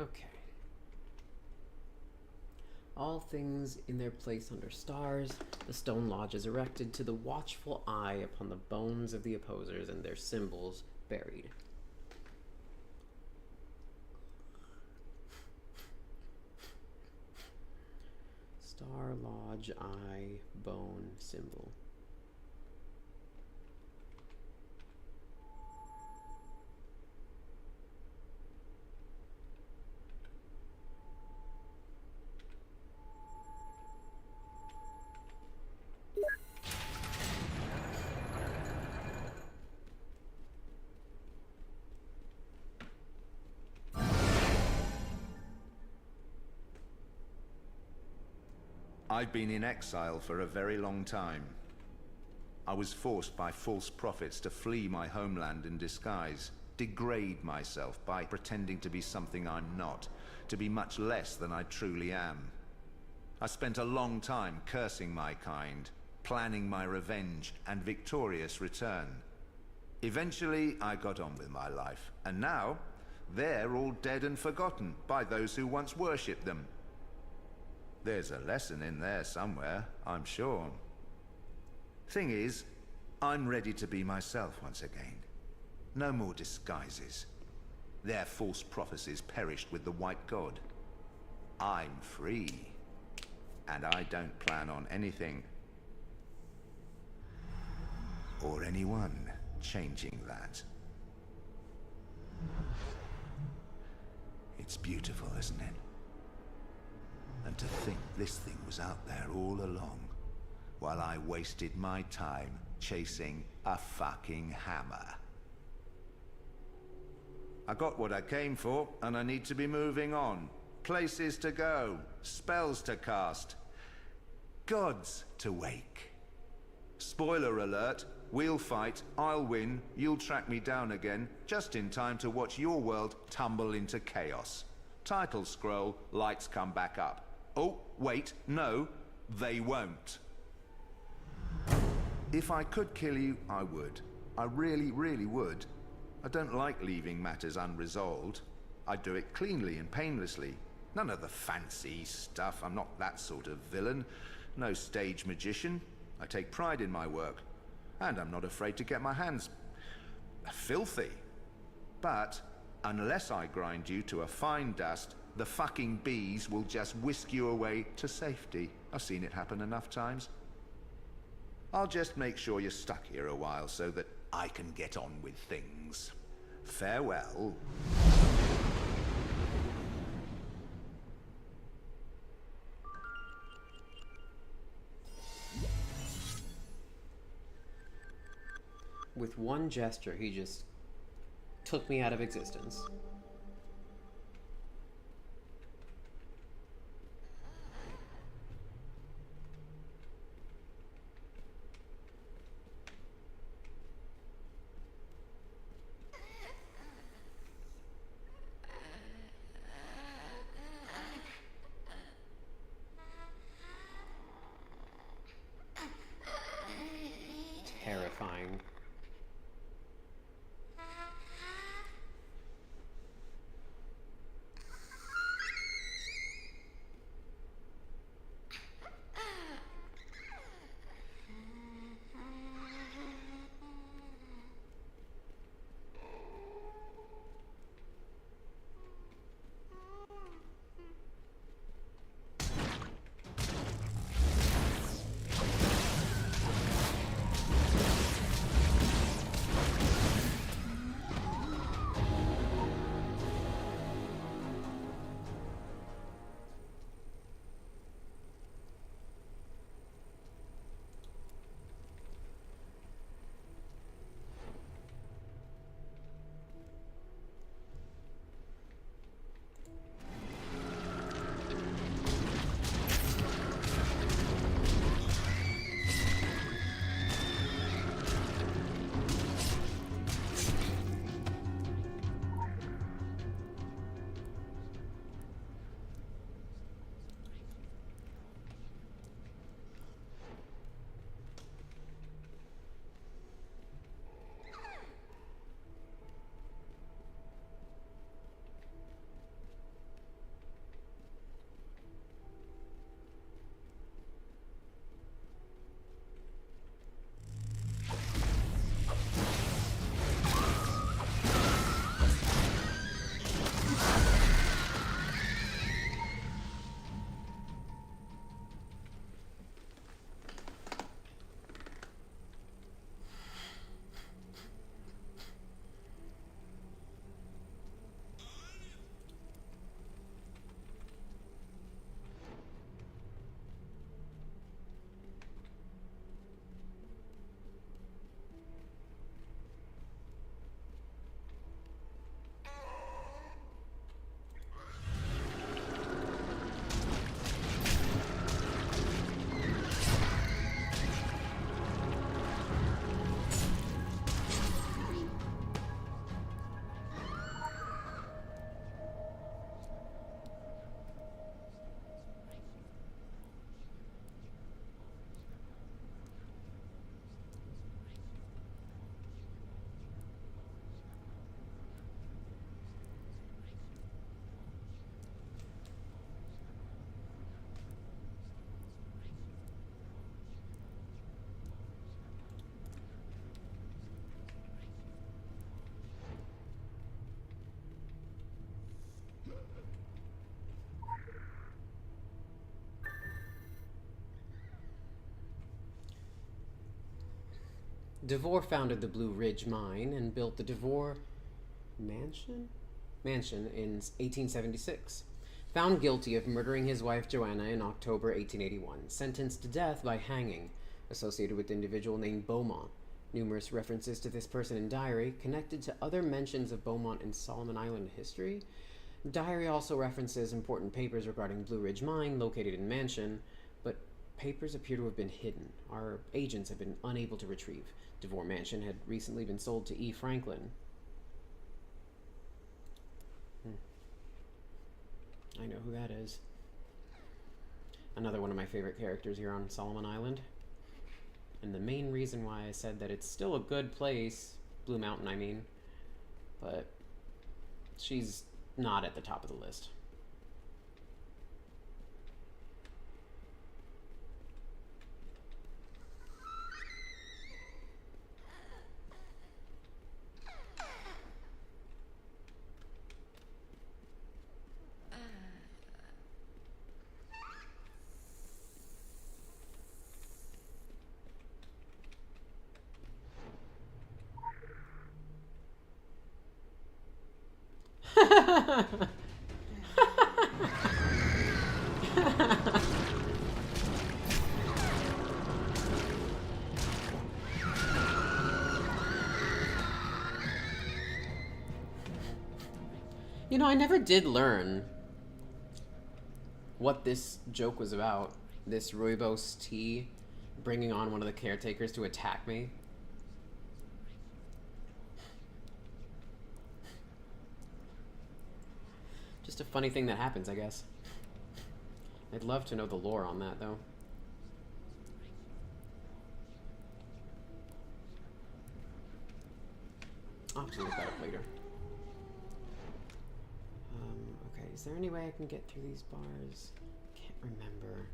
Okay. All things in their place under stars, the stone lodge is erected to the watchful eye upon the bones of the opposers and their symbols buried. Star lodge eye bone symbol. I've been in exile for a very long time. I was forced by false prophets to flee my homeland in disguise, degrade myself by pretending to be something I'm not, to be much less than I truly am. I spent a long time cursing my kind, planning my revenge and victorious return. Eventually, I got on with my life, and now they're all dead and forgotten by those who once worshipped them. There's a lesson in there somewhere, I'm sure. Thing is, I'm ready to be myself once again. No more disguises. Their false prophecies perished with the White God. I'm free. And I don't plan on anything or anyone changing that. It's beautiful, isn't it? And to think this thing was out there all along, while I wasted my time chasing a fucking hammer. I got what I came for, and I need to be moving on. Places to go, spells to cast, gods to wake. Spoiler alert, we'll fight, I'll win, you'll track me down again, just in time to watch your world tumble into chaos. Title scroll, lights come back up. Oh, wait, no, they won't. If I could kill you, I would. I really, really would. I don't like leaving matters unresolved. I do it cleanly and painlessly. None of the fancy stuff. I'm not that sort of villain. No stage magician. I take pride in my work. And I'm not afraid to get my hands filthy. But unless I grind you to a fine dust, the fucking bees will just whisk you away to safety. I've seen it happen enough times. I'll just make sure you're stuck here a while so that I can get on with things. Farewell. With one gesture, he just took me out of existence. Terrifying. DeVore founded the Blue Ridge Mine and built the DeVore Mansion in 1876. Found guilty of murdering his wife Joanna in October 1881, sentenced to death by hanging, associated with an individual named Beaumont. Numerous references to this person in diary, connected to other mentions of Beaumont in Solomon Island history. Diary also references important papers regarding Blue Ridge Mine located in Mansion, but papers appear to have been hidden. Our agents have been unable to retrieve. DeVore Mansion had recently been sold to E. Franklin. I know who that is. Another one of my favorite characters here on Solomon Island. And the main reason why I said that it's still a good place, Blue Mountain I mean, but she's not at the top of the list. You know, I never did learn what this joke was about. This Rooibos tea bringing on one of the caretakers to attack me. Just a funny thing that happens, I guess. I'd love to know the lore on that, though. I'll have to look that up later. Okay, is there any way I can get through these bars? Can't remember.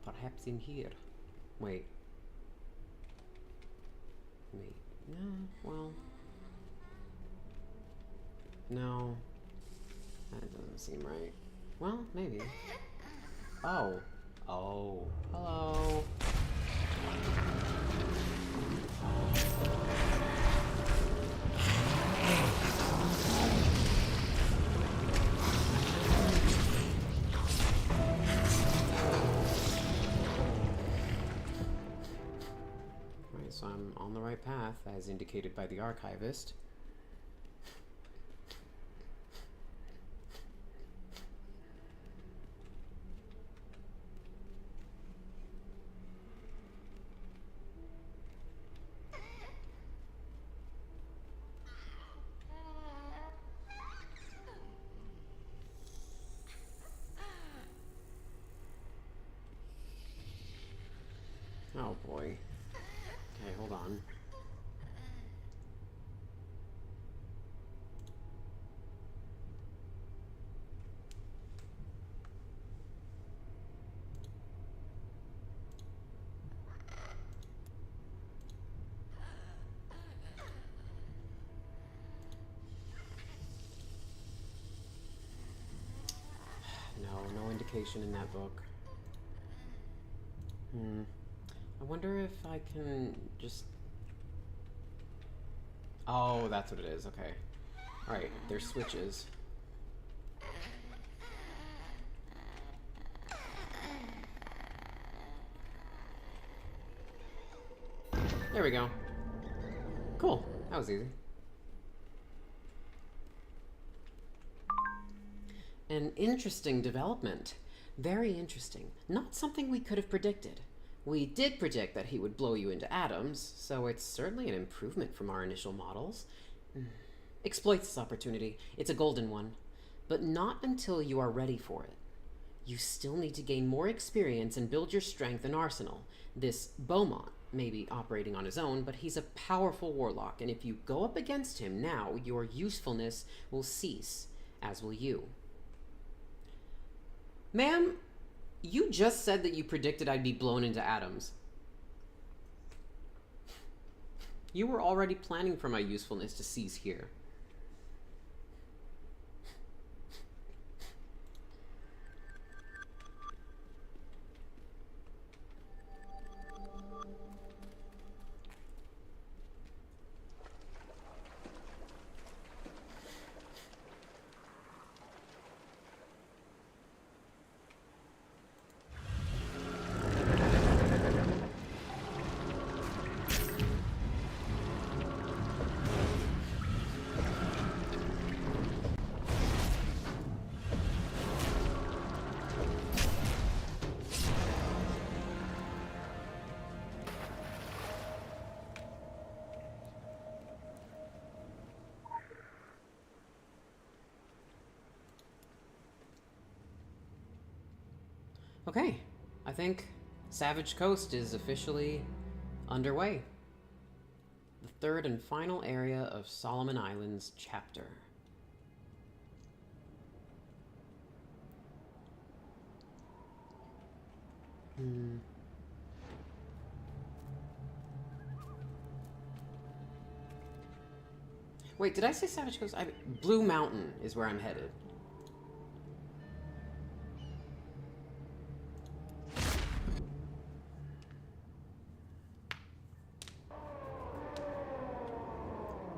Perhaps in here. Wait. No, well. No. That doesn't seem right. Well, maybe. Oh. Oh. Hello. Right, so I'm on the right path, as indicated by the archivist. Oh boy. Okay, hold on. No indication in that book. I wonder if I can just... Oh, that's what it is, okay. Alright, there's switches. There we go. Cool, that was easy. An interesting development. Very interesting. Not something we could have predicted. We did predict that he would blow you into atoms, so it's certainly an improvement from our initial models. Exploit this opportunity. It's a golden one. But not until you are ready for it. You still need to gain more experience and build your strength and arsenal. This Beaumont may be operating on his own, but he's a powerful warlock, and if you go up against him now, your usefulness will cease, as will you. Ma'am, you just said that you predicted I'd be blown into atoms. You were already planning for my usefulness to cease here. Okay, I think Savage Coast is officially underway. The third and final area of Solomon Islands chapter. Wait, did I say Savage Coast? Blue Mountain is where I'm headed.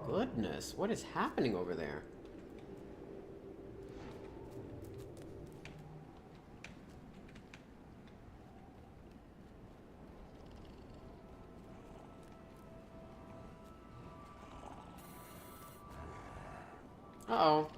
Goodness, what is happening over there? Uh-oh.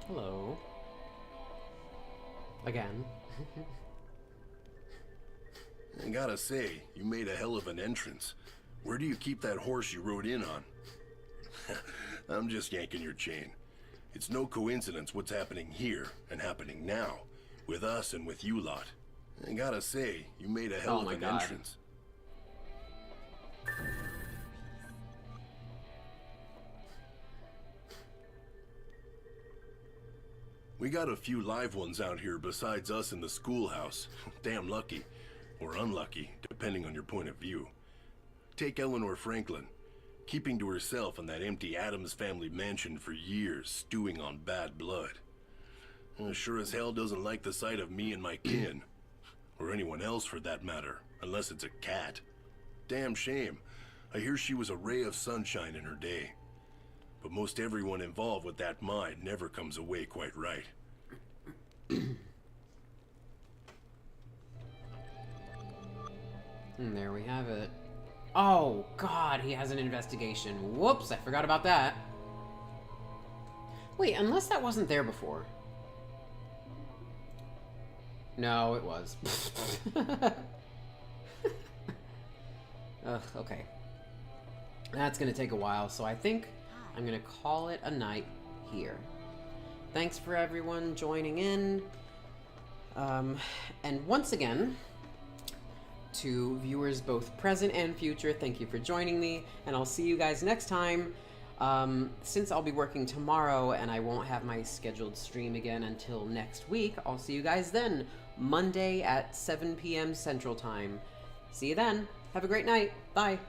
Hello. Again. I gotta say, you made a hell of an entrance. Where do you keep that horse you rode in on? I'm just yanking your chain. It's no coincidence what's happening here and happening now, with us and with you lot. I gotta say, you made a hell of an entrance. We got a few live ones out here besides us in the schoolhouse. Damn lucky. Or unlucky, depending on your point of view. Take Eleanor Franklin. Keeping to herself in that empty Addams family mansion for years, stewing on bad blood. Sure as hell doesn't like the sight of me and my kin. Or anyone else for that matter, unless it's a cat. Damn shame. I hear she was a ray of sunshine in her day. But most everyone involved with that mine never comes away quite right. And there we have it. Oh, God, he has an investigation. Whoops, I forgot about that. Wait, unless that wasn't there before. No, it was. Ugh, okay. That's gonna take a while, so I think I'm gonna call it a night here. Thanks for everyone joining in. And once again, to viewers both present and future, thank you for joining me, and I'll see you guys next time. Since I'll be working tomorrow and I won't have my scheduled stream again until next week, I'll see you guys then, Monday at 7 p.m. Central Time. See you then. Have a great night. Bye.